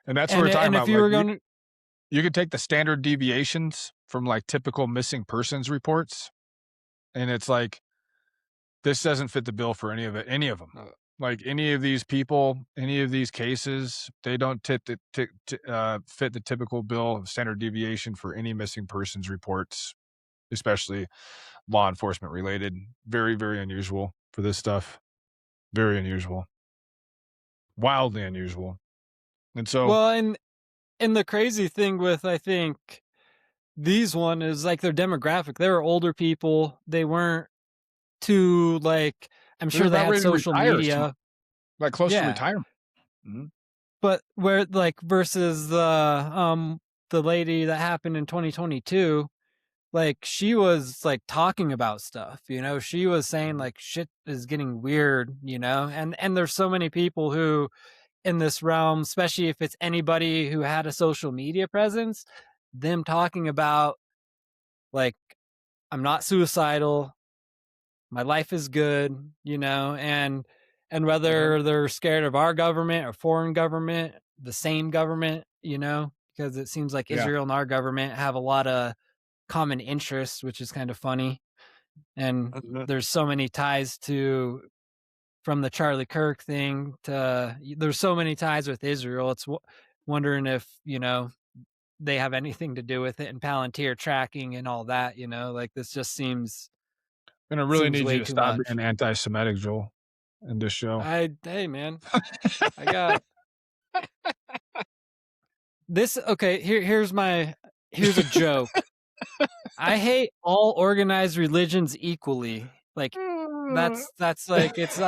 and that's what we're talking and if about. you Like were going to, you could take the standard deviations from like typical missing persons reports, and it's like this doesn't fit the bill for any of it, any of them. Like any of these people, any of these cases, they don't fit the typical bill of standard deviation for any missing persons reports, especially law enforcement related. Very, very unusual for this stuff. Very unusual. Wildly unusual. And so well, and the crazy thing with, I think, these one is like their demographic. They were older people. They weren't too like, I'm they're sure they about had ready to social retire, media. like close to Yeah. retirement. Mhm. But where like versus the lady that happened in 2022, like she was like talking about stuff, she was saying Mhm. like shit is getting weird, and there's so many people who in this realm, especially if it's anybody who had a social media presence, them talking about like, I'm not suicidal, my life is good, and Mhm. whether they're scared of our government or foreign government, the same government, because it seems like Yeah. Israel and our government have a lot of common interests, which is kind of funny. And Mhm. there's so many ties to, from the Charlie Kirk thing to, there's so many ties with Israel. It's wondering if, they have anything to do with it, and Palantir tracking and all that, like this just Gonna really seems need you way to too stop much. being anti-Semitic, Joel, in this show. Hey man, I got this. Okay, here's a joke. I hate all organized religions equally. Like that's like it's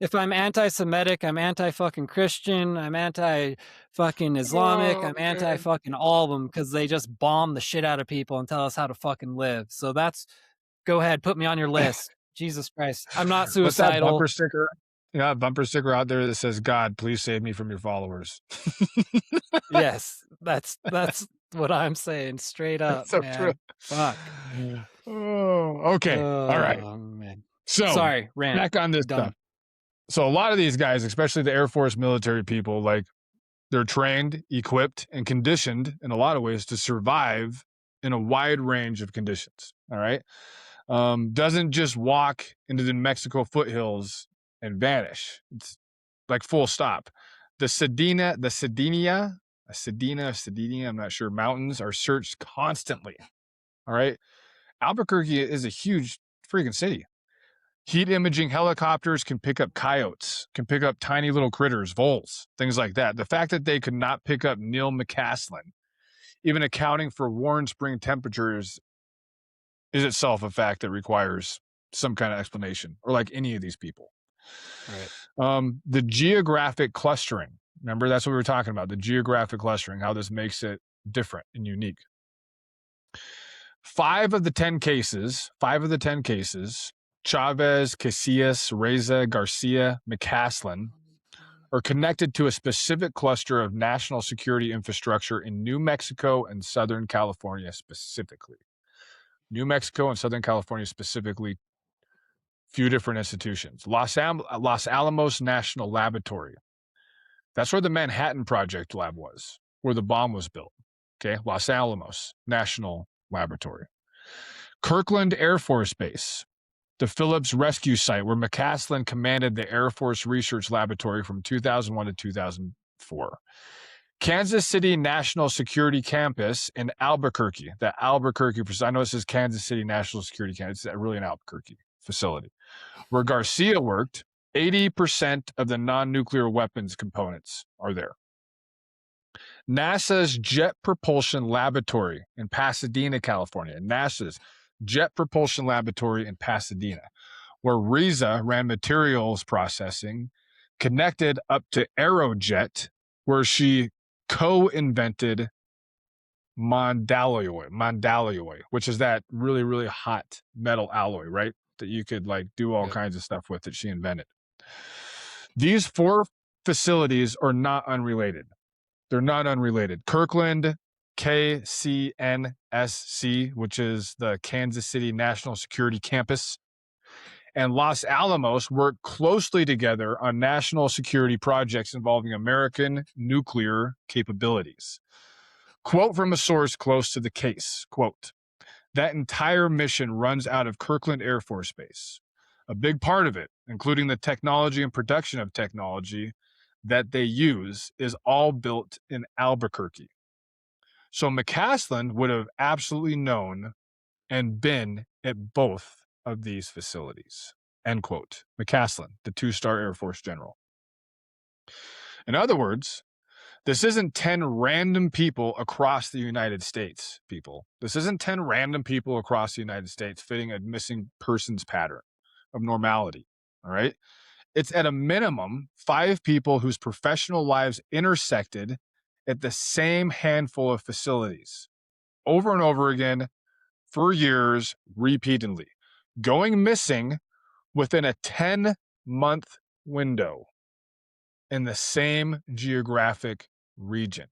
if I'm anti-Semitic, I'm anti-fucking Christian, I'm anti-fucking Islamic, Oh, I'm man. anti-fucking all of them because they just bomb the shit out of people and tell us how to fucking live. So go ahead, put me on your list. Jesus Christ, I'm not What's that suicidal. bumper sticker? Yeah, bumper sticker out there that says, "God, please save me from your followers." Yes, that's what I'm saying. Straight up, It's so true. man. Fuck. Oh, okay. All right. Oh man. So, Sorry, rant. back on this stuff. Done. So, a lot of these guys, especially the Air Force military people, like, they're trained, equipped, and conditioned in a lot of ways to survive in a wide range of conditions. All right. Doesn't just walk into the New Mexico foothills and vanish. It's like full stop. The Sedina, I'm not sure, mountains are searched constantly. All right. Albuquerque is a huge freaking city. Heat imaging helicopters can pick up coyotes, can pick up tiny little critters, voles, things like that. The fact that they could not pick up Neil McCaslin, even accounting for Warren Spring temperatures, is itself a fact that requires some kind of explanation, or like any of these people. Right. The geographic clustering. Remember, that's what we were talking about, the geographic clustering, how this makes it different and unique. Five of the 10 cases, Chavez, Casillas, Reza, Garcia, McCaslin, are connected to a specific cluster of national security infrastructure in New Mexico and Southern California specifically. New Mexico and Southern California specifically, few different institutions. Los Alamos National Laboratory. That's where the Manhattan Project lab was. where the bomb was built. Okay, Los Alamos National Laboratory. Kirkland Air Force Base, the Phillips Rescue Site, where McCaslin commanded the Air Force Research Laboratory from 2001 to 2004. Kansas City National Security Campus in Albuquerque. The Albuquerque, I know it says Kansas City National Security Campus. It's really an Albuquerque facility, where Garcia worked. 80% of the non-nuclear weapons components are there. NASA's Jet Propulsion Laboratory in Pasadena, California. NASA's Jet Propulsion Laboratory in Pasadena, where Riza ran materials processing, connected up to Aerojet, where she co-invented Mondalloy, which is that really, really hot metal alloy, right? That you could like do all kinds of stuff with that she invented. These 4 facilities are not unrelated. They're not unrelated. Kirkland, KCNSC, which is the Kansas City National Security Campus, and Los Alamos work closely together on national security projects involving American nuclear capabilities. Quote from a source close to the case, quote, "That entire mission runs out of Kirkland Air Force Base. A big part of it, including the technology and production of technology that they use, is all built in Albuquerque. So McCaslin would have absolutely known and been at both of these facilities." End quote. McCaslin, the 2-star Air Force general. In other words, this isn't 10 random people across the United States, people. This isn't 10 random people across the United States fitting a missing persons pattern of normality, all right? It's at a minimum 5 people whose professional lives intersected at the same handful of facilities over and over again for years, repeatedly, going missing within a 10-month window in the same geographic region.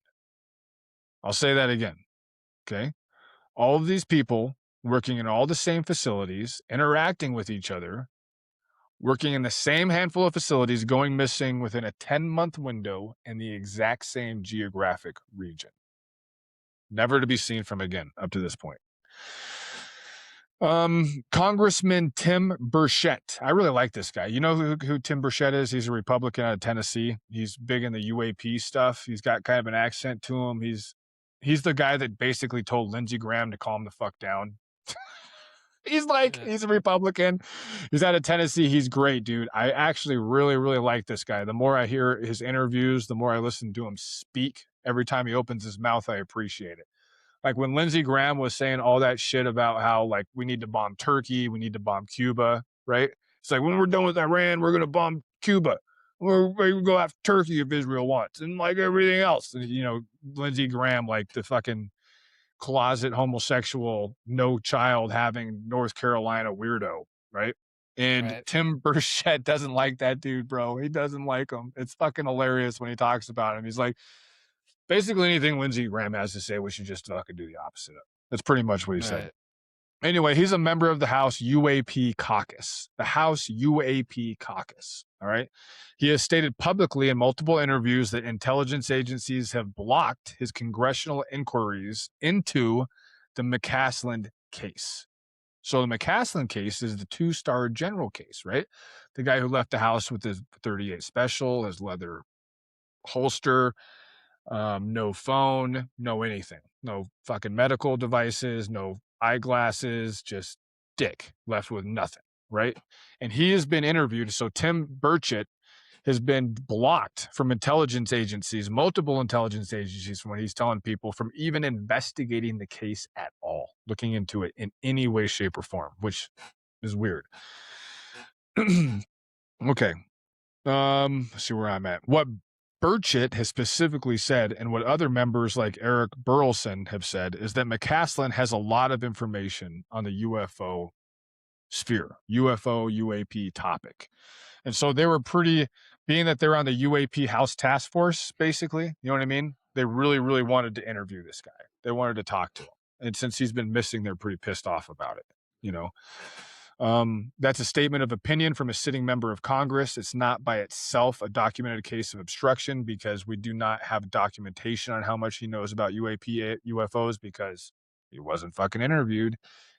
I'll say that again, okay? All of these people working in all the same facilities, interacting with each other, working in the same handful of facilities, going missing within a 10-month window in the exact same geographic region. Never to be seen from again up to this point. Congressman Tim Burchett. I really like this guy. You know who Tim Burchett is? He's a Republican out of Tennessee. He's big in the UAP stuff. He's got kind of an accent to him. He's the guy that basically told Lindsey Graham to calm the fuck down. He's a Republican. He's out of Tennessee. He's great, dude. I actually really, really like this guy. The more I hear his interviews, the more I listen to him speak. Every time he opens his mouth, I appreciate it. Like when Lindsey Graham was saying all that shit about how like we need to bomb Turkey, we need to bomb Cuba, right? It's like when we're done with Iran, we're gonna bomb Cuba. We're gonna go after Turkey if Israel wants, and like everything else. And, you know, Lindsey Graham, like the fucking closet homosexual, no child having North Carolina weirdo, right? And Tim Burchett doesn't like that dude, bro. He doesn't like him. It's fucking hilarious when he talks about him. He's like, basically anything Lindsey Graham has to say, we should just fucking do the opposite of. That's pretty much what he said. Anyway, he's a member of the House UAP caucus. The House UAP caucus. All right. He has stated publicly in multiple interviews that intelligence agencies have blocked his congressional inquiries into the McCaslin case. So the McCaslin case is the 2-star general case, right? The guy who left the house with his 38 special, his leather holster, no phone, no anything, no fucking medical devices, no eyeglasses, just dick left with nothing, right? And he has been interviewed. So Tim Burchett has been blocked from intelligence agencies, multiple intelligence agencies, from when he's telling people from even investigating the case at all, looking into it in any way, shape, or form, which is weird. Okay. Let's see where I'm at. What Burchett has specifically said, and what other members like Eric Burleson have said, is that McCaslin has a lot of information on the UFO sphere, UFO, UAP topic. And so they were being that they're on the UAP House Task Force, basically, you know what I mean? They really, really wanted to interview this guy. They wanted to talk to him. And since he's been missing, they're pretty pissed off about it, you know? That's a statement of opinion from a sitting member of Congress. It's not by itself a documented case of obstruction because we do not have documentation on how much he knows about UAP UFOs because he wasn't fucking interviewed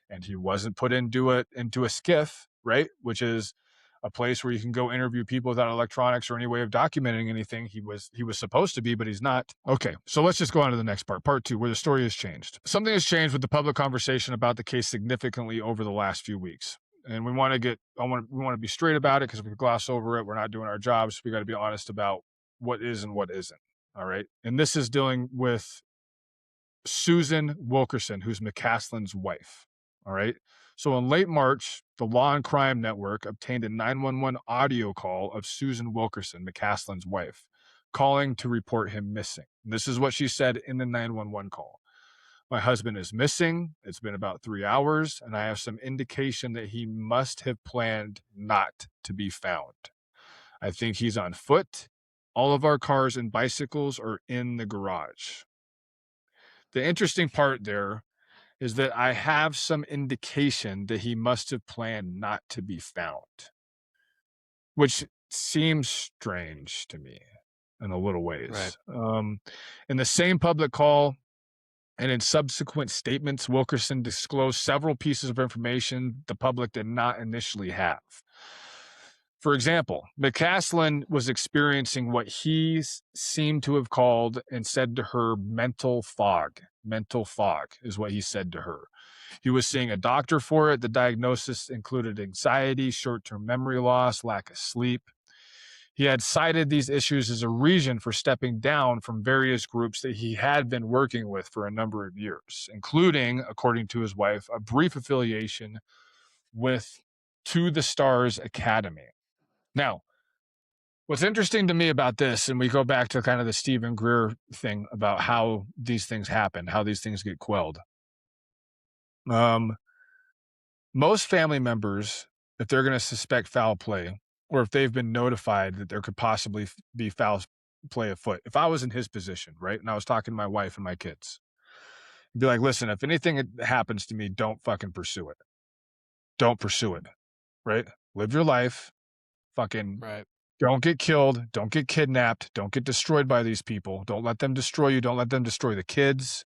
and he wasn't put into a skiff, right? Which is a place where you can go interview people without electronics or any way of documenting anything. He was supposed to be, but he's not. Okay, so let's just go on to the next part 2, where the story has changed. Something has changed with the public conversation about the case significantly over the last few weeks. And we want to be straight about it because if we gloss over it, we're not doing our jobs. We got to be honest about what is and what isn't. All right. And this is dealing with Susan Wilkerson, who's McCaslin's wife. All right. So in late March, the Law and Crime Network obtained a 911 audio call of Susan Wilkerson, McCaslin's wife, calling to report him missing. This is what she said in the 911 call. My husband is missing. It's been about 3 hours, and I have some indication that he must have planned not to be found. I think he's on foot. All of our cars and bicycles are in the garage. The interesting part there is that I have some indication that he must have planned not to be found, which seems strange to me in a little ways. Right. In the same public call, and in subsequent statements, Wilkerson disclosed several pieces of information the public did not initially have. For example, McCaslin was experiencing what he seemed to have called and said to her mental fog. Mental fog is what he said to her. He was seeing a doctor for it. The diagnosis included anxiety, short-term memory loss, lack of sleep. He had cited these issues as a reason for stepping down from various groups that he had been working with for a number of years, including, according to his wife, a brief affiliation with To the Stars Academy. Now, what's interesting to me about this, and we go back to kind of the Stephen Greer thing about how these things happen, how these things get quelled. Most family members, if they're going to suspect foul play, or if they've been notified that there could possibly be foul play afoot, if I was in his position, right, and I was talking to my wife and my kids, I'd be like, listen, if anything happens to me, don't fucking pursue it. Don't pursue it, right? Live your life. Fucking Right. don't get killed. Don't get kidnapped. Don't get destroyed by these people. Don't let them destroy you. Don't let them destroy the kids.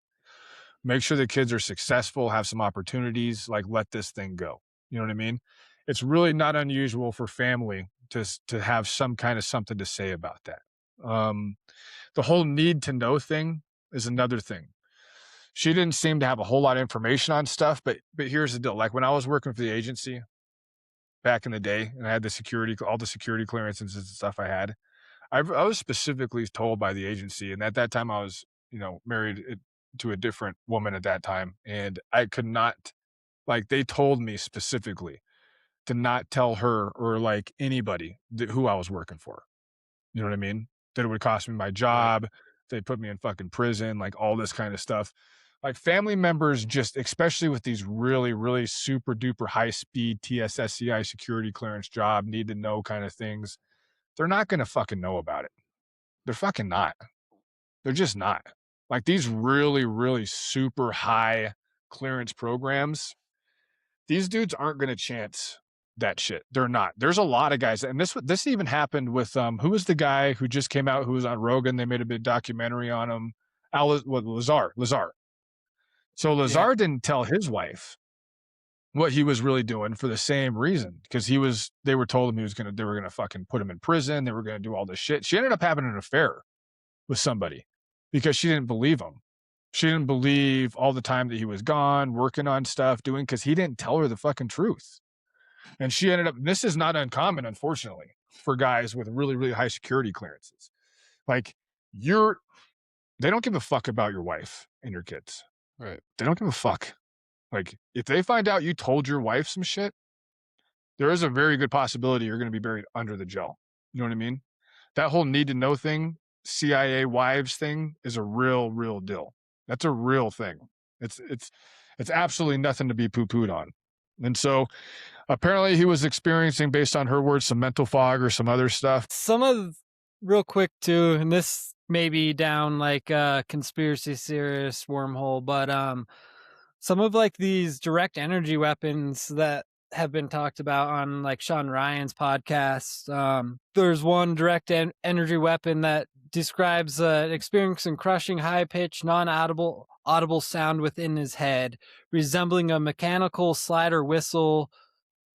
Make sure the kids are successful, have some opportunities, like let this thing go. You know what I mean? It's really not unusual for family to have some kind of something to say about that. The whole need to know thing is another thing. She didn't seem to have a whole lot of information on stuff, but here's the deal. Like when I was working for the agency back in the day and I had all the security clearances and stuff I had, I was specifically told by the agency, and at that time I was, married to a different woman at that time, and I could not, like, they told me specifically to not tell her or like anybody who I was working for. You know what I mean? That it would cost me my Right. job. They put me in fucking prison, like all this kind of stuff. Like family members, just especially with these really, really super duper high speed TSSCI security clearance job, need to know kind of things. They're not going to fucking know about it. They're fucking not. They're just not. Like these really, really super high clearance programs, these dudes aren't going to chance that shit. They're not. There's a lot of guys, and this even happened with who was the guy who just came out who was on Rogan? They made a big documentary on him. Lazar. So Yeah. Lazar didn't tell his wife what he was really doing for the same reason because they were told him they were gonna fucking put him in prison. They were gonna do all this shit. She ended up having an affair with somebody because she didn't believe him. She didn't believe all the time that he was gone, working on stuff, doing because he didn't tell her the fucking truth. And she ended up, this is not uncommon, unfortunately, for guys with really, really high security clearances. Like, they don't give a fuck about your wife and your kids. Right. They don't give a fuck. Like, if they find out you told your wife some shit, there is a very good possibility you're going to be buried under the gel. You know what I mean? That whole need to know thing, CIA wives thing, is a real, real deal. That's a real thing. It's absolutely nothing to be poo-pooed on. And so apparently he was experiencing, based on her words, some mental fog or some other stuff. Some of, real quick too, and this may be down like a conspiracy theorist wormhole, but some of like these direct energy weapons that have been talked about on like Sean Ryan's podcast. There's one direct energy weapon that describes experiencing crushing, high pitched, non audible sound within his head, resembling a mechanical slider whistle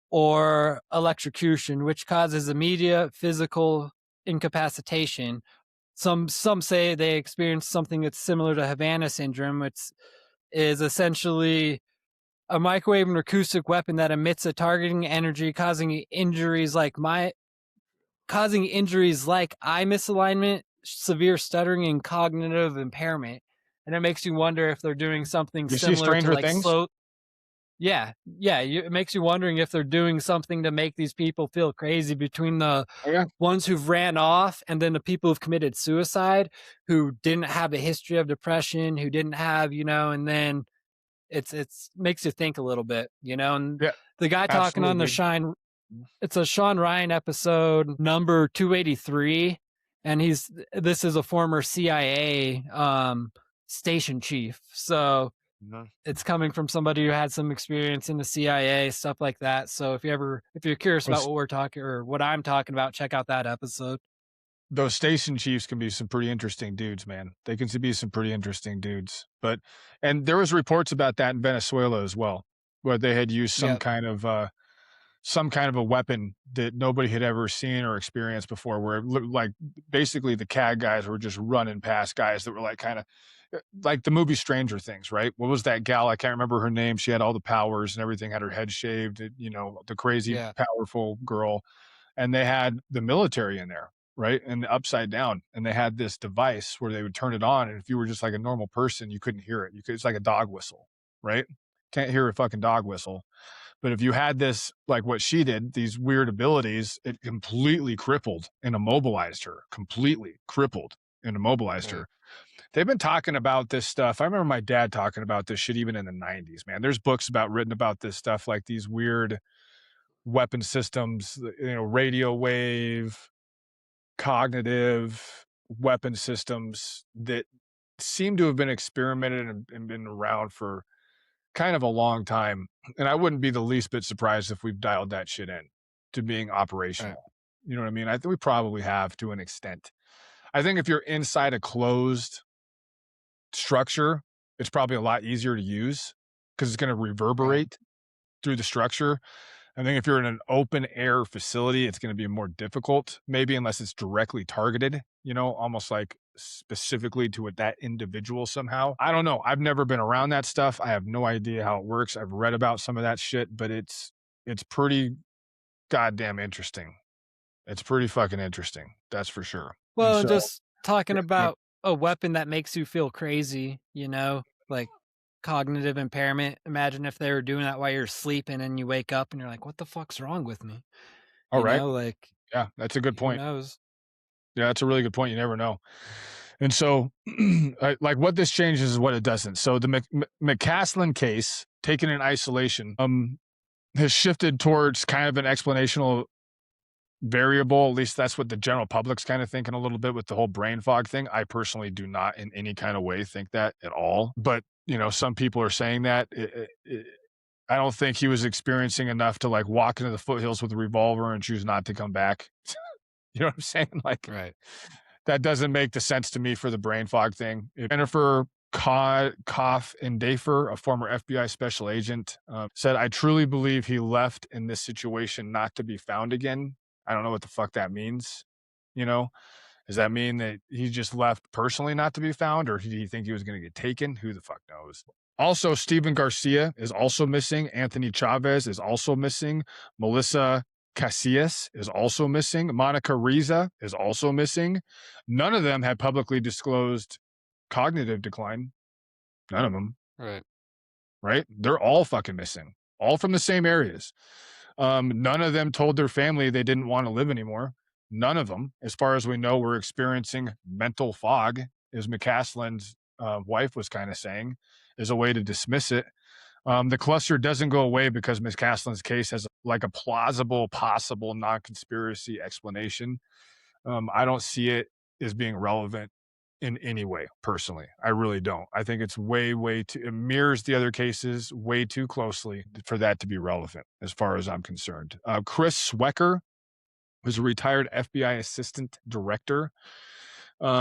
or electrocution, which causes immediate physical incapacitation. Some say they experience something that's similar to Havana syndrome, which is essentially a microwave and acoustic weapon that emits a targeting energy, causing injuries like eye misalignment, severe stuttering, and cognitive impairment. And it makes you wonder if they're doing something You see similar to Stranger like Things? slow. Yeah, yeah. It makes you wondering if they're doing something to make these people feel crazy between the Oh yeah. ones who've ran off and then the people who've committed suicide, who didn't have a history of depression, who didn't have, and then it's makes you think a little bit, and Yeah, the guy talking on absolutely, the dude. Shine, it's a Sean Ryan episode number 283, and this is a former CIA station chief, so Mhm. it's coming from somebody who had some experience in the CIA, stuff like that. So if you're curious about Those what we're talking or what I'm talking about, check out that episode. those station chiefs can be some pretty interesting dudes, man. They can be some pretty interesting dudes. And there was reports about that in Venezuela as well, where they had used Yep. some kind of a weapon that nobody had ever seen or experienced before, where it looked like basically the CAD guys were just running past guys that were like kind of like the movie Stranger Things, right? What was that gal? I can't remember her name. She had all the powers and everything, had her head shaved, the crazy, Yeah. powerful girl. And they had the military in there, right? And the upside down. And they had this device where they would turn it on. And if you were just like a normal person, you couldn't hear it. It's like a dog whistle, right? Can't hear a fucking dog whistle. But if you had this, like what she did, these weird abilities, it completely crippled and immobilized her, completely crippled and immobilized Right. her. They've been talking about this stuff. I remember my dad talking about this shit even in the 90s, man. There's books written about this stuff, like these weird weapon systems, radio wave, cognitive weapon systems that seem to have been experimented and been around for kind of a long time. And I wouldn't be the least bit surprised if we've dialed that shit in to being Right. operational. You know what I mean? I think we probably have to an extent. I think if you're inside a closed structure, it's probably a lot easier to use because it's going to Right. reverberate through the structure. I think if you're in an open air facility, it's going to be more difficult, maybe unless it's directly targeted, almost like specifically to that individual somehow. I don't know. I've never been around that stuff. I have no idea how it works. I've read about some of that shit, but it's pretty goddamn interesting. It's pretty fucking interesting. That's for sure. And Well, and so, just talking yeah, no, about a weapon that makes you feel crazy, like cognitive impairment. Imagine if they were doing that while you're sleeping and you wake up and you're like, what the fuck's wrong with me? all right. Like, Yeah, that's a good who point. knows? Yeah, that's a really good point. You never know. And so, like, what this changes is what it doesn't. So the McCaslin case, taken in isolation, has shifted towards kind of an explanational variable. At least that's what the general public's kind of thinking a little bit with the whole brain fog thing. I personally do not in any kind of way think that at all. But some people are saying that. I don't think he was experiencing enough to like walk into the foothills with a revolver and choose not to come back. You know what I'm saying? Like, Right. that doesn't make the sense to me for the brain fog thing. Jennifer Koff and Dafer, a former FBI special agent, said, "I truly believe he left in this situation not to be found again." I don't know what the fuck that means. You know, does that mean that he just left personally not to be found, or did he think he was going to get taken? Who the fuck knows? Also, Stephen Garcia is also missing. Anthony Chavez is also missing. Melissa Casillas is also missing. Monica Riza is also missing. None of them had publicly disclosed cognitive decline. None of them, Right. right? They're all fucking missing, all from the same areas. None of them told their family they didn't want to live anymore. None of them, as far as we know, were experiencing mental fog, as McCaslin's wife was kind of saying, as a way to dismiss it. The cluster doesn't go away because Ms. Caslin's case has like a plausible, possible non-conspiracy explanation. I don't see it as being relevant in any way, personally. I really don't. I think it's way too, it mirrors the other cases way too closely for that to be relevant, as far as I'm concerned. Chris Swecker, who's a retired FBI assistant director,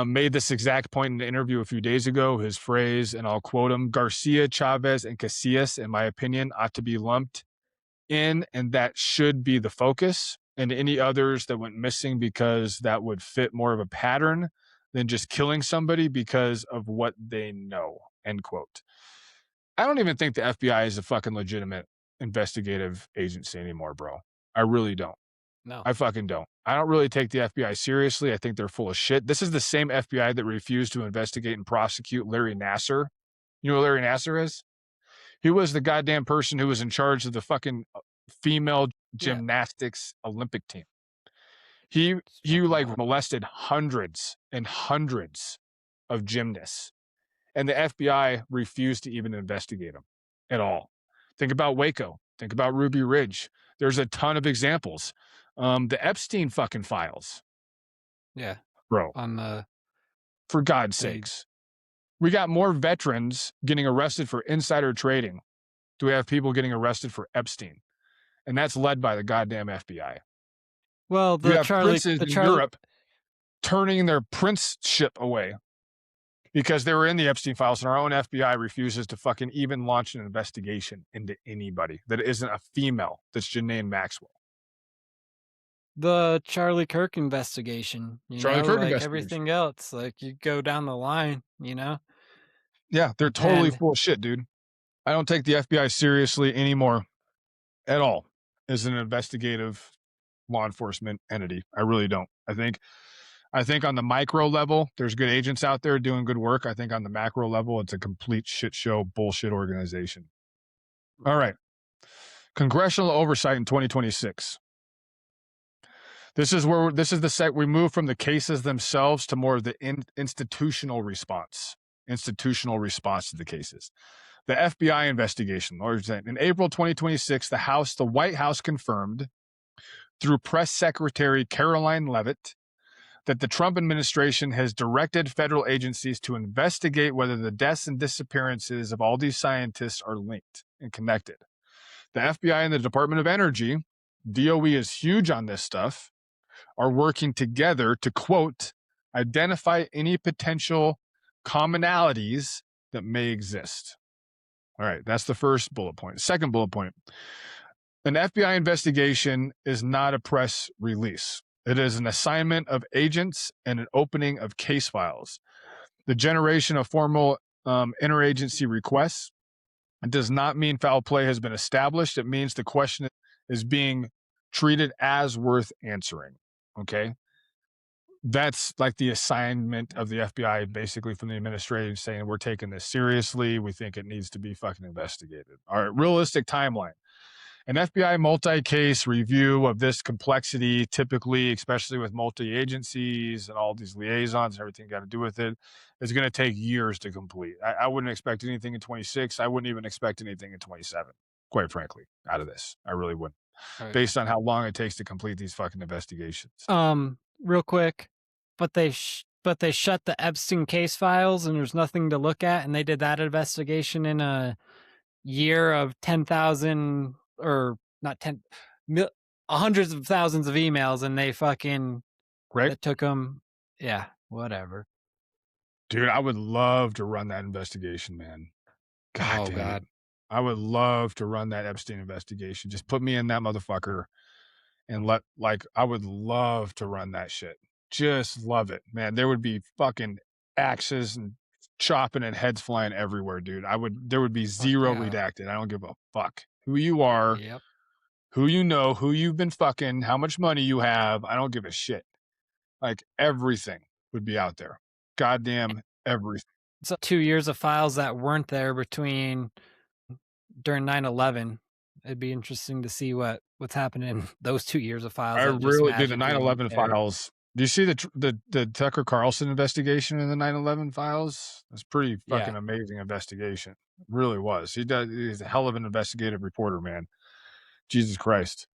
made this exact point in an interview a few days ago. His phrase, and I'll quote him: Garcia, Chavez, and Casillas, in my opinion, ought to be lumped in, and that should be the focus. And any others that went missing because that would fit more of a pattern than just killing somebody because of what they know, end quote. I don't even think the FBI is a fucking legitimate investigative agency anymore, bro. I really don't. No. I fucking don't. I don't really take the FBI seriously. I think they're full of shit. This is the same FBI that refused to investigate and prosecute Larry Nasser. You know who Larry Nasser is? He was the goddamn person who was in charge of the fucking female gymnastics Olympic team. He like molested hundreds and hundreds of gymnasts, and the FBI refused to even investigate him at all. Think about Waco. Think about Ruby Ridge. There's a ton of examples. The Epstein fucking files. Yeah. Bro. For God's sakes. We got more veterans getting arrested for insider trading. Do we have people getting arrested for Epstein? And that's led by the goddamn FBI. Well, you have princes in Europe turning their princeship away because they were in the Epstein files, and our own FBI refuses to fucking even launch an investigation into anybody that isn't a female that's Janine Maxwell. The Charlie Kirk investigation, everything else, like you go down the line, you know? Yeah, they're totally full of shit, dude. I don't take the FBI seriously anymore at all as an investigative law enforcement entity. I really don't. I think on the micro level, there's good agents out there doing good work. I think on the macro level, it's a complete shit show, bullshit organization. All right. Congressional oversight in 2026. This is the set we move from the cases themselves to more of the institutional response to the cases. The FBI investigation. In April 2026, the White House confirmed through Press Secretary Caroline Leavitt that the Trump administration has directed federal agencies to investigate whether the deaths and disappearances of all these scientists are linked and connected. The FBI and the Department of Energy, DOE is huge on this stuff, are working together to, quote, identify any potential commonalities that may exist. All right, that's the first bullet point. Second bullet point. An FBI investigation is not a press release. It is an assignment of agents and an opening of case files. The generation of formal interagency requests does not mean foul play has been established. It means the question is being treated as worth answering. Okay? That's like the assignment of the FBI, basically from the administration, saying we're taking this seriously. We think it needs to be fucking investigated. All right, realistic timeline. An FBI multi-case review of this complexity, typically, especially with multi-agencies and all these liaisons and everything got to do with it, is going to take years to complete. I wouldn't expect anything in 26. I wouldn't even expect anything in 27, quite frankly, out of this. I really wouldn't, based on how long it takes to complete these fucking investigations. Real quick, but they shut the Epstein case files and there's nothing to look at, and they did that investigation in a year of 10,000 or not 10 hundreds of thousands of emails, and they fucking it took them. Yeah, whatever. Dude, I would love to run that investigation, man. God damn it. I would love to run that Epstein investigation. Just put me in that motherfucker and I would love to run that shit. Just love it, man. There would be fucking axes and chopping and heads flying everywhere, dude. There would be zero redacted. I don't give a fuck who you are, who you know, who you've been fucking, how much money you have. I don't give a shit. Like everything would be out there. Goddamn everything. So 2 years of files that weren't there during 9/11. It'd be interesting to see what's happening in those 2 years of files. I really did the 9/11 files. Do you see the Tucker Carlson investigation in the 9/11 files? It's pretty fucking amazing investigation. It really was. He's a hell of an investigative reporter, man. Jesus Christ.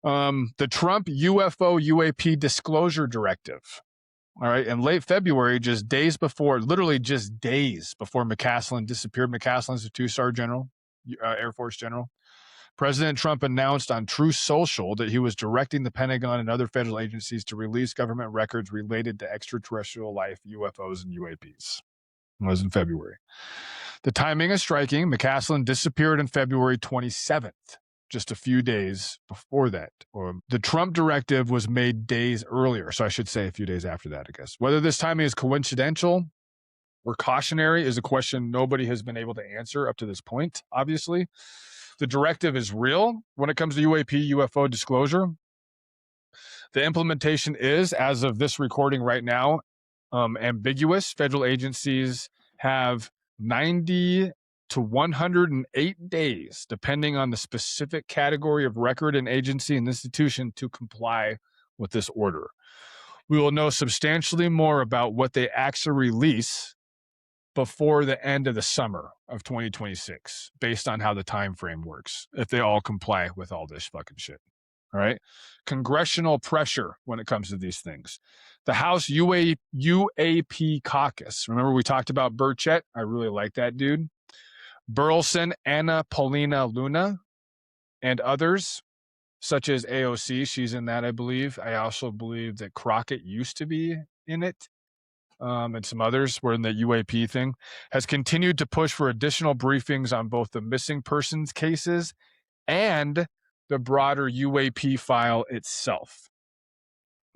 The Trump UFO UAP disclosure directive. All right. In late February, literally just days before McCaslin disappeared, McCaslin's a 2-star general, Air Force general. President Trump announced on Truth Social that he was directing the Pentagon and other federal agencies to release government records related to extraterrestrial life, UFOs, and UAPs. It was in February. The timing is striking. McCaslin disappeared on February 27th, just a few days before that. The Trump directive was made days earlier, so I should say a few days after that, I guess. Whether this timing is coincidental or cautionary is a question nobody has been able to answer up to this point, obviously. The directive is real when it comes to UAP, UFO disclosure. The implementation is, as of this recording right now, ambiguous. Federal agencies have 90 to 108 days, depending on the specific category of record and agency and institution, to comply with this order. We will know substantially more about what they actually release before the end of the summer of 2026, based on how the time frame works, if they all comply with all this fucking shit. All right. Congressional pressure when it comes to these things. The House UAP caucus. Remember, we talked about Burchett. I really like that dude. Burleson, Anna Paulina Luna, and others, such as AOC. She's in that, I believe. I also believe that Crockett used to be in it. And some others were in the UAP thing, has continued to push for additional briefings on both the missing persons cases and the broader UAP file itself.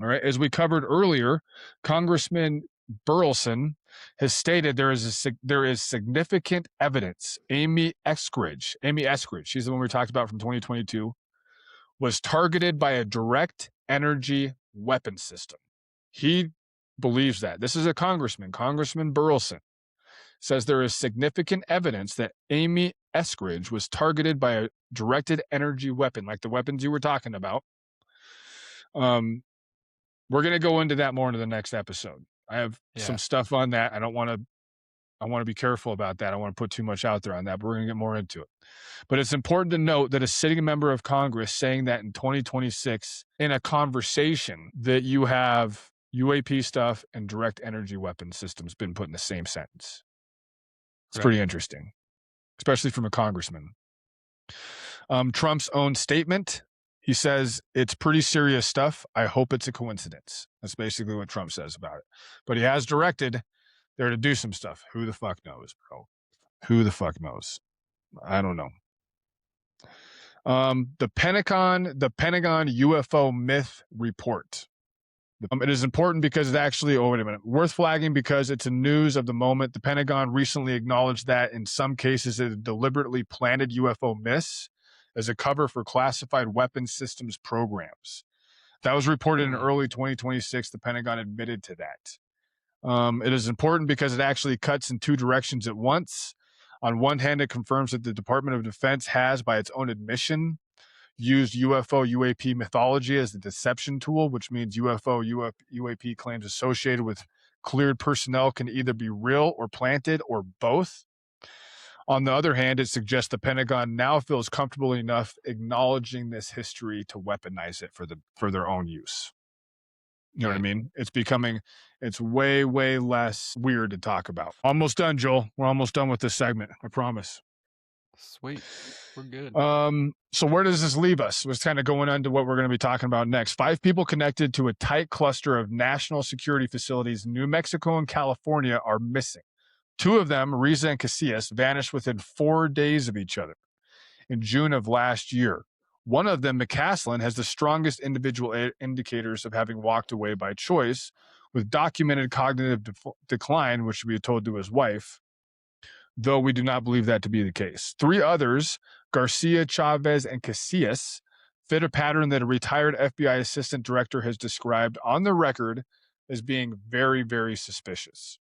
All right. As we covered earlier, Congressman Burleson has stated there is significant evidence Amy Eskridge, she's the one we talked about from 2022, was targeted by a direct energy weapon system. He believes that. This is a Congressman Burleson, says there is significant evidence that Amy Eskridge was targeted by a directed energy weapon, like the weapons you were talking about. We're going to go into that more into the next episode. I have some stuff on that. I want to be careful about that. I want to put too much out there on that, but we're going to get more into it. But it's important to note that a sitting member of Congress saying that in 2026 in a conversation that you have UAP stuff and direct energy weapon systems been put in the same sentence. It's pretty interesting, especially from a congressman. Trump's own statement, he says, it's pretty serious stuff. I hope it's a coincidence. That's basically what Trump says about it. But he has directed there to do some stuff. Who the fuck knows, bro? Who the fuck knows? I don't know. The Pentagon UFO myth report. It is important because it's actually, worth flagging because it's a news of the moment. The Pentagon recently acknowledged that in some cases it deliberately planted UFO myths as a cover for classified weapons systems programs. That was reported in early 2026. The Pentagon admitted to that. It is important because it actually cuts in two directions at once. On one hand, it confirms that the Department of Defense has, by its own admission, used UFO UAP mythology as the deception tool, which means UAP claims associated with cleared personnel can either be real or planted or both. On the other hand, it suggests the Pentagon now feels comfortable enough acknowledging this history to weaponize it for their own use. You know what I mean? It's way, way less weird to talk about. Almost done, Joel. We're almost done with this segment. I promise. Sweet. We're good. So where does this leave us? We're kind of going on to what we're going to be talking about next. 5 people connected to a tight cluster of national security facilities in New Mexico and California are missing. 2 of them, Riza and Casillas, vanished within 4 days of each other in June of last year. One of them, McCaslin, has the strongest individual indicators of having walked away by choice, with documented cognitive decline, which we told to his wife, though we do not believe that to be the case. 3 others, Garcia, Chavez, and Casillas, fit a pattern that a retired FBI assistant director has described on the record as being very, very suspicious.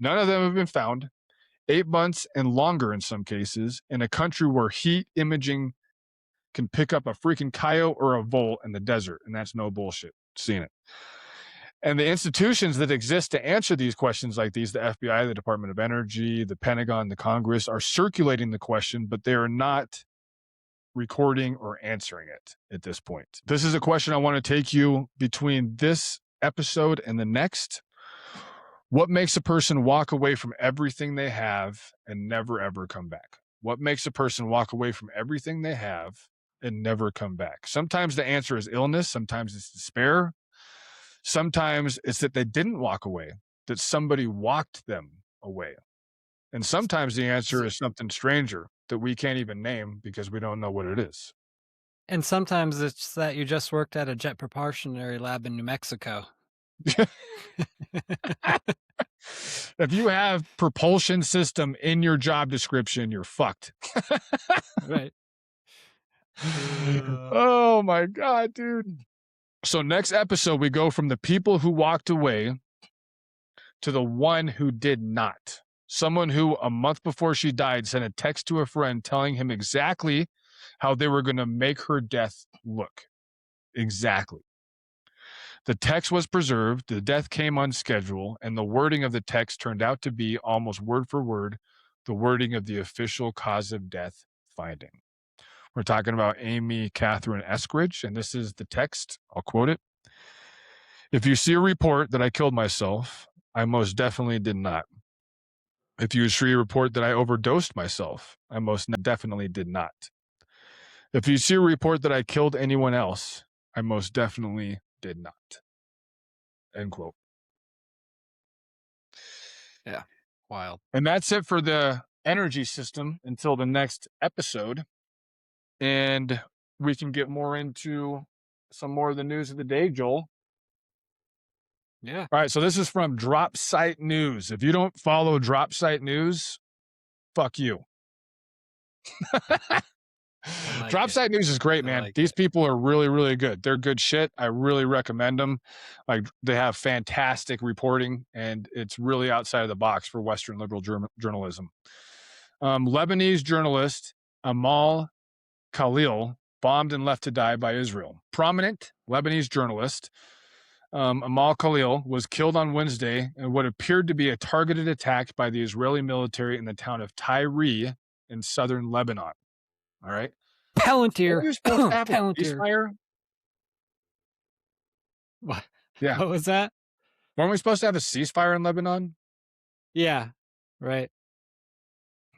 None of them have been found, 8 months and longer in some cases, in a country where heat imaging can pick up a freaking coyote or a vole in the desert, and that's no bullshit. Seen it. And the institutions that exist to answer these questions like these, the FBI, the Department of Energy, the Pentagon, the Congress, are circulating the question, but they are not recording or answering it at this point. This is a question I want to take you between this episode and the next. What makes a person walk away from everything they have and never, ever come back? What makes a person walk away from everything they have and never come back? Sometimes the answer is illness. Sometimes it's despair. Sometimes it's that they didn't walk away, that somebody walked them away. And sometimes the answer is something stranger that we can't even name because we don't know what it is. And sometimes it's that you just worked at a jet propulsionary lab in New Mexico. If you have propulsion system in your job description, you're fucked. Right. Oh my God, dude. So next episode, we go from the people who walked away to the one who did not. Someone who a month before she died sent a text to a friend telling him exactly how they were going to make her death look. Exactly. The text was preserved, the death came on schedule, and the wording of the text turned out to be almost word for word the wording of the official cause of death finding. We're talking about Amy Catherine Eskridge, and this is the text. I'll quote it. If you see a report that I killed myself, I most definitely did not. If you see a report that I overdosed myself, I most definitely did not. If you see a report that I killed anyone else, I most definitely did not. End quote. Yeah. Wild. And that's it for the energy system until the next episode. And we can get more into some more of the news of the day, Joel. Yeah. All right, so this is from Drop Site News. If you don't follow Drop Site News, fuck you. Drop Site News is great, man. These people are really, really good. They're good shit. I really recommend them. Like, they have fantastic reporting, and it's really outside of the box for Western liberal journalism. Lebanese journalist Amal Khalil bombed and left to die by Israel. Prominent Lebanese journalist Amal Khalil was killed on Wednesday in what appeared to be a targeted attack by the Israeli military in the town of Tyre in southern Lebanon. All right. Palantir. Weren't you supposed to have a Palantir. ceasefire? What? Yeah. What was that? Weren't we supposed to have a ceasefire in Lebanon? Yeah. Right.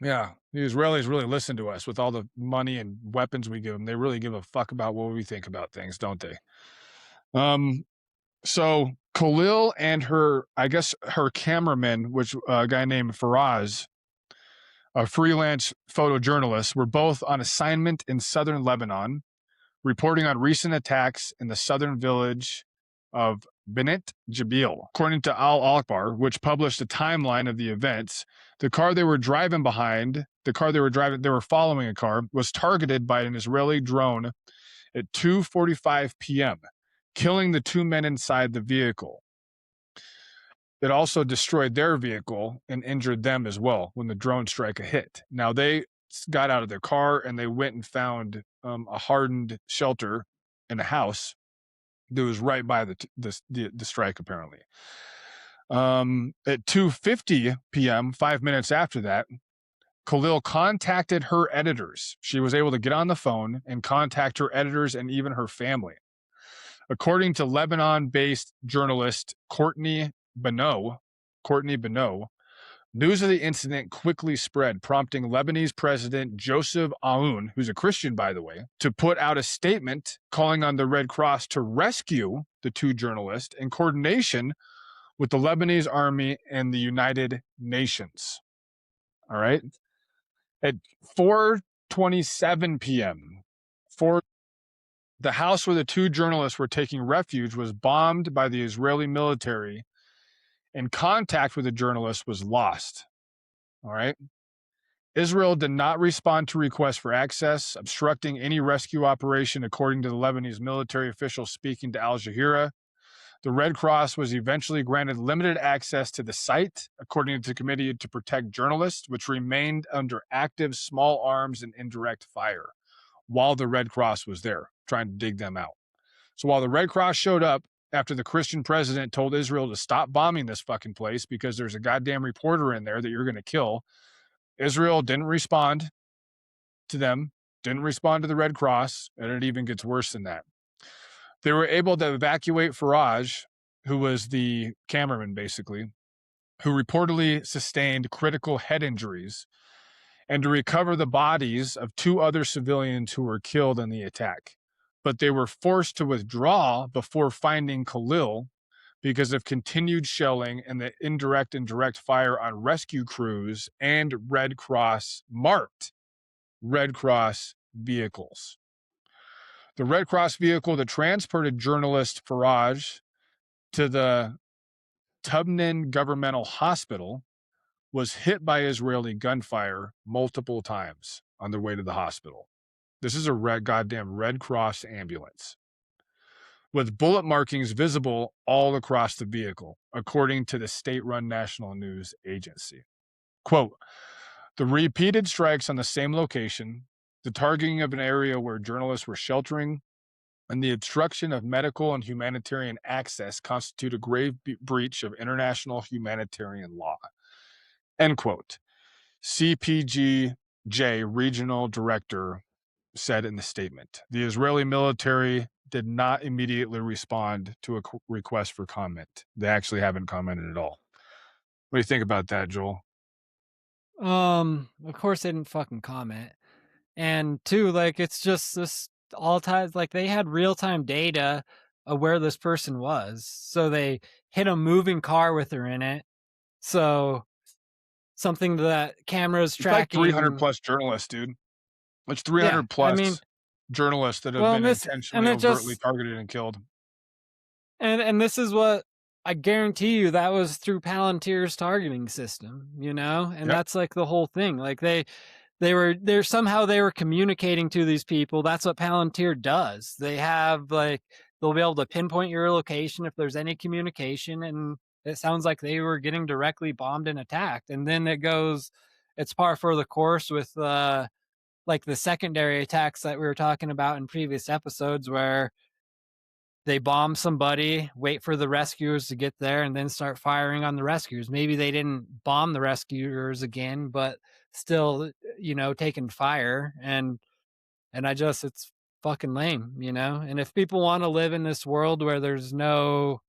Yeah. The Israelis really listen to us with all the money and weapons we give them. They really give a fuck about what we think about things, don't they? So Khalil and her cameraman, which a guy named Faraz, a freelance photojournalist, were both on assignment in southern Lebanon, reporting on recent attacks in the southern village of Bennett Jabil. According to Al Akbar, which published a timeline of the events, the car they were following a car, was targeted by an Israeli drone at 2:45 p.m., killing the two men inside the vehicle. It also destroyed their vehicle and injured them as well when the drone strike hit. Now, they got out of their car and they went and found a hardened shelter in a house that was right by the strike, apparently. At 2:50 p.m., 5 minutes after that, Khalil contacted her editors. She was able to get on the phone and contact her editors and even her family. According to Lebanon-based journalist Courtney Benoit, news of the incident quickly spread, prompting Lebanese President Joseph Aoun, who's a Christian, by the way, to put out a statement calling on the Red Cross to rescue the two journalists in coordination with the Lebanese army and the United Nations. All right. At 4:27 p.m., the house where the two journalists were taking refuge was bombed by the Israeli military, and contact with the journalists was lost. All right. Israel did not respond to requests for access, obstructing any rescue operation, according to the Lebanese military official speaking to Al Jazeera. The Red Cross was eventually granted limited access to the site, according to the Committee to Protect Journalists, which remained under active small arms and indirect fire while the Red Cross was there, trying to dig them out. So while the Red Cross showed up after the Christian president told Israel to stop bombing this fucking place because there's a goddamn reporter in there that you're going to kill, Israel didn't respond to them, didn't respond to the Red Cross, and it even gets worse than that. They were able to evacuate Faraj, who was the cameraman, basically, who reportedly sustained critical head injuries, and to recover the bodies of 2 other civilians who were killed in the attack. But they were forced to withdraw before finding Khalil because of continued shelling and the indirect and direct fire on rescue crews and marked Red Cross vehicles. The Red Cross vehicle that transported journalist Faraj to the Tubman Governmental Hospital was hit by Israeli gunfire multiple times on their way to the hospital. This is a goddamn Red Cross ambulance with bullet markings visible all across the vehicle, according to the state-run national news agency. Quote, the repeated strikes on the same location, the targeting of an area where journalists were sheltering, and the obstruction of medical and humanitarian access constitute a grave breach of international humanitarian law. End quote. CPGJ regional director said in the statement. The Israeli military did not immediately respond to a request for comment. They actually haven't commented at all. What do you think about that, Joel? Of course they didn't fucking comment. And two, like, it's just this all times, like, they had real-time data of where this person was. So they hit a moving car with her in it. So something that cameras It's like tracking. 300 plus journalists, dude. It's 300 plus I mean, journalists that have well, been intentionally overtly targeted and killed. And this is what I guarantee you that was through Palantir's targeting system, you know? And that's like the whole thing. Like they were communicating to these people. That's what Palantir does. They have like they'll be able to pinpoint your location if there's any communication, and it sounds like they were getting directly bombed and attacked. And then it's par for the course with like the secondary attacks that we were talking about in previous episodes where they bomb somebody, wait for the rescuers to get there, and then start firing on the rescuers. Maybe they didn't bomb the rescuers again, but still, taking fire. And it's fucking lame, And if people want to live in this world where there's no,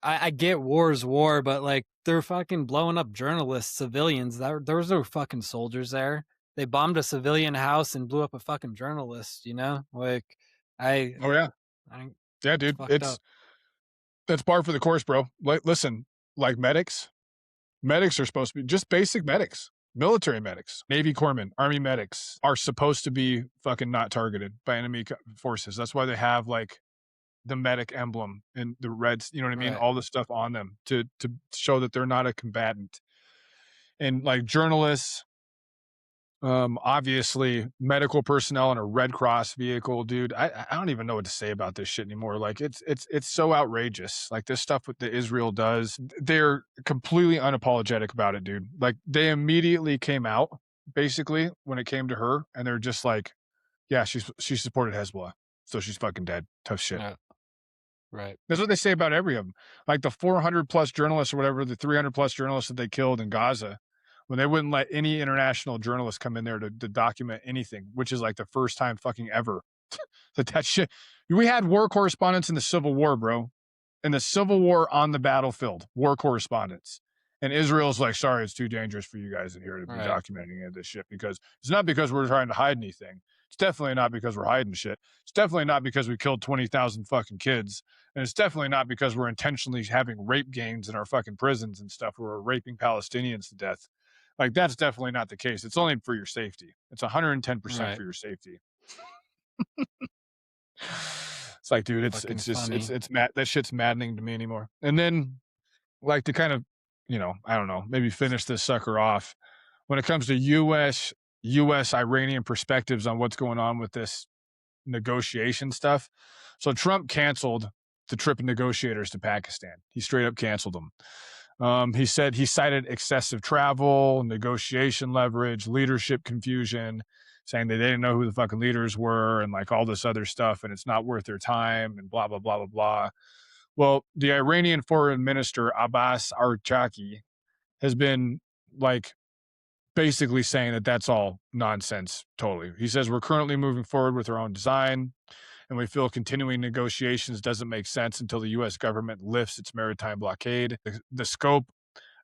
I get war's war, but like they're fucking blowing up journalists, civilians. There was no fucking soldiers there. They bombed a civilian house and blew up a fucking journalist. Like Oh yeah, yeah, dude. That's par for the course, bro. Like, listen, like medics are supposed to be just basic medics. Military medics, Navy corpsmen, Army medics are supposed to be fucking not targeted by enemy forces. That's why they have like the medic emblem and the reds, you know what I mean? Right. All the stuff on them to show that they're not a combatant. And like journalists, obviously medical personnel in a Red Cross vehicle, dude. I don't even know what to say about this shit anymore. Like it's so outrageous. Like this stuff that Israel does, they're completely unapologetic about it, dude. Like they immediately came out basically when it came to her, and they're just like, yeah, she supported Hezbollah, so she's fucking dead. Tough shit. Yeah. Right. That's what they say about every of them. Like the 400 plus journalists or whatever, the 300 plus journalists that they killed in Gaza, when they wouldn't let any international journalists come in there to document anything, which is like the first time fucking ever that shit. We had war correspondents in the Civil War, bro. In the Civil War on the battlefield, war correspondents. And Israel's like, sorry, it's too dangerous for you guys in here to be documenting any of this shit, because it's not because we're trying to hide anything. It's definitely not because we're hiding shit. It's definitely not because we killed 20,000 fucking kids. And it's definitely not because we're intentionally having rape gangs in our fucking prisons and stuff where we're raping Palestinians to death. Like, that's definitely not the case. It's only for your safety. It's 110% for your safety. It's like, dude, it's mad. That shit's maddening to me anymore. And then, like, to kind of, I don't know, maybe finish this sucker off. When it comes to U.S. Iranian perspectives on what's going on with this negotiation stuff. So Trump canceled the trip of negotiators to Pakistan. He straight up canceled them. He said he cited excessive travel, negotiation leverage, leadership confusion, saying that they didn't know who the fucking leaders were and like all this other stuff, and it's not worth their time and blah, blah, blah, blah, blah. Well, the Iranian foreign minister, Abbas Archaki, has been like basically saying that that's all nonsense totally. He says, we're currently moving forward with our own design, and we feel continuing negotiations doesn't make sense until the U.S. government lifts its maritime blockade. The scope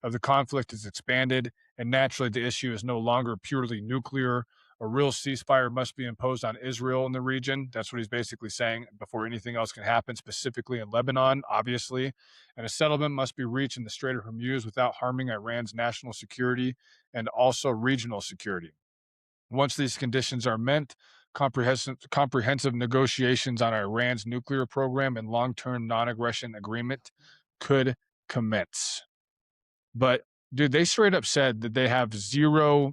of the conflict is expanded, and naturally the issue is no longer purely nuclear. A real ceasefire must be imposed on Israel in the region. That's what he's basically saying before anything else can happen, specifically in Lebanon, obviously. And a settlement must be reached in the Strait of Hormuz without harming Iran's national security and also regional security. Once these conditions are met, comprehensive negotiations on Iran's nuclear program and long-term non-aggression agreement could commence. But dude, they straight up said that they have zero.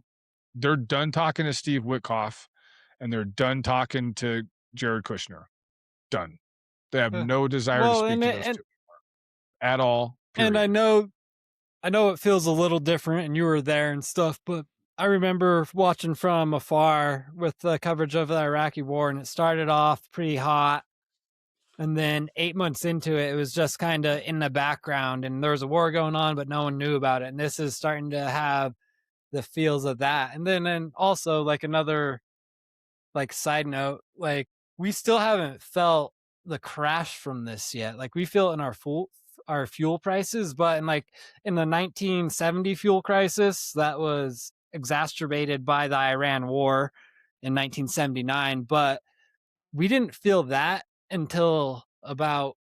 They're done talking to Steve Witkoff, and they're done talking to Jared Kushner. Done. They have no desire to speak to those two at all. And I know it feels a little different, and you were there and stuff, but I remember watching from afar with the coverage of the Iraqi war, and it started off pretty hot. And then 8 months into it, it was just kind of in the background, and there was a war going on, but no one knew about it. And this is starting to have the feels of that. And then also like another like side note, like we still haven't felt the crash from this yet. Like we feel it in our fuel prices, but in the 1970 fuel crisis that was exacerbated by the Iran war in 1979, but we didn't feel that until about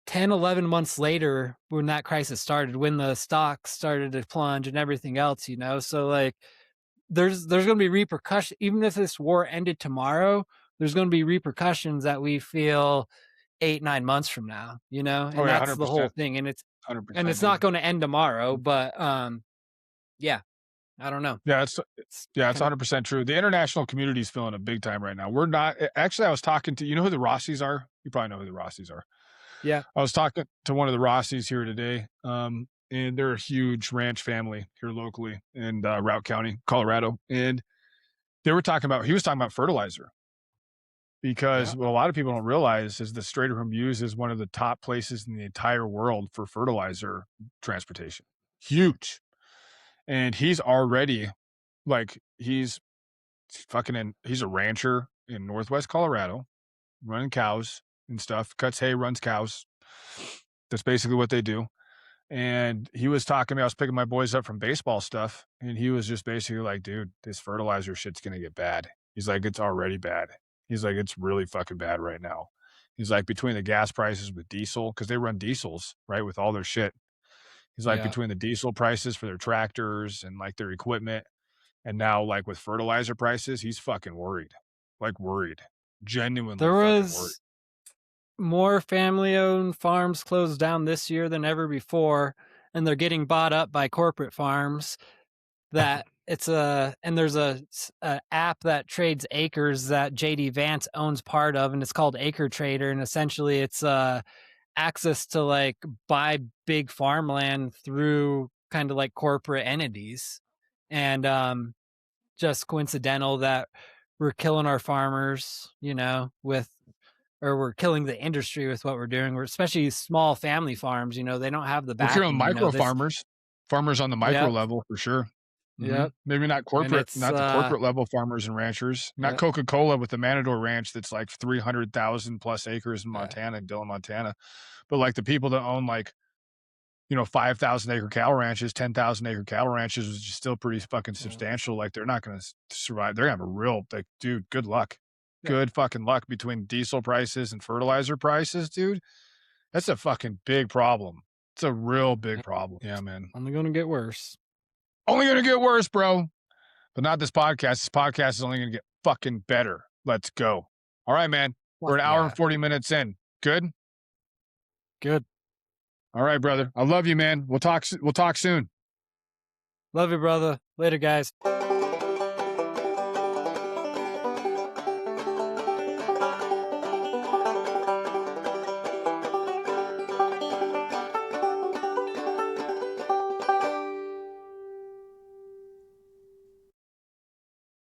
10, 11 months later when that crisis started, when the stocks started to plunge and everything else, So like there's going to be repercussions. Even if this war ended tomorrow, there's going to be repercussions that we feel 8, 9 months from now, And that's 100%. the whole thing. And it's 100%. not going to end tomorrow, but yeah, I don't know. Yeah, it's 100% true. The international community is feeling it big time right now. We're not actually. I was talking to who the Rossies are. You probably know who the Rossies are. Yeah, I was talking to one of the Rossies here today, and they're a huge ranch family here locally in Routt County, Colorado, and he was talking about fertilizer because what a lot of people don't realize is the Strait of Hormuz is one of the top places in the entire world for fertilizer transportation. Huge. And he's already he's a rancher in Northwest Colorado, running cows and stuff, cuts hay, runs cows. That's basically what they do. And he was talking to me, I was picking my boys up from baseball stuff, and he was just basically like, dude, this fertilizer shit's going to get bad. He's like, it's already bad. He's like, it's really fucking bad right now. He's like, between the gas prices with diesel, because they run diesels, right, with all their shit. He's like, between the diesel prices for their tractors and like their equipment, and now like with fertilizer prices, he's fucking worried. Like worried. Genuinely there fucking was worried. more family-owned farms closed down this year than ever before, and they're getting bought up by corporate farms. That and there's a app that trades acres that JD Vance owns part of, and it's called Acre Trader, and essentially it's access to like buy big farmland through kind of like corporate entities. And just coincidental that we're killing our farmers, or we're killing the industry with what we're doing. We're especially small family farms, they don't have the We're backing. killing micro farmers on the micro level for sure. Yep. Maybe not corporate, not the corporate level farmers and ranchers, not Coca-Cola with the Matador Ranch that's like 300,000 plus acres in Montana, Dillon, Montana, but like the people that own 5,000 acre cattle ranches, 10,000 acre cattle ranches, which is still pretty fucking substantial. Like they're not going to survive. They're going to have a real dude, good luck. Good fucking luck between diesel prices and fertilizer prices, dude. That's a fucking big problem. It's a real big problem. Yeah, man. Only going to get worse. Only going to get worse, bro. But not this podcast. This podcast is only going to get fucking better. Let's go. All right, man. We're an hour and 40 minutes in. Good? Good. All right, brother. I love you, man. We'll talk soon. Love you, brother. Later, guys.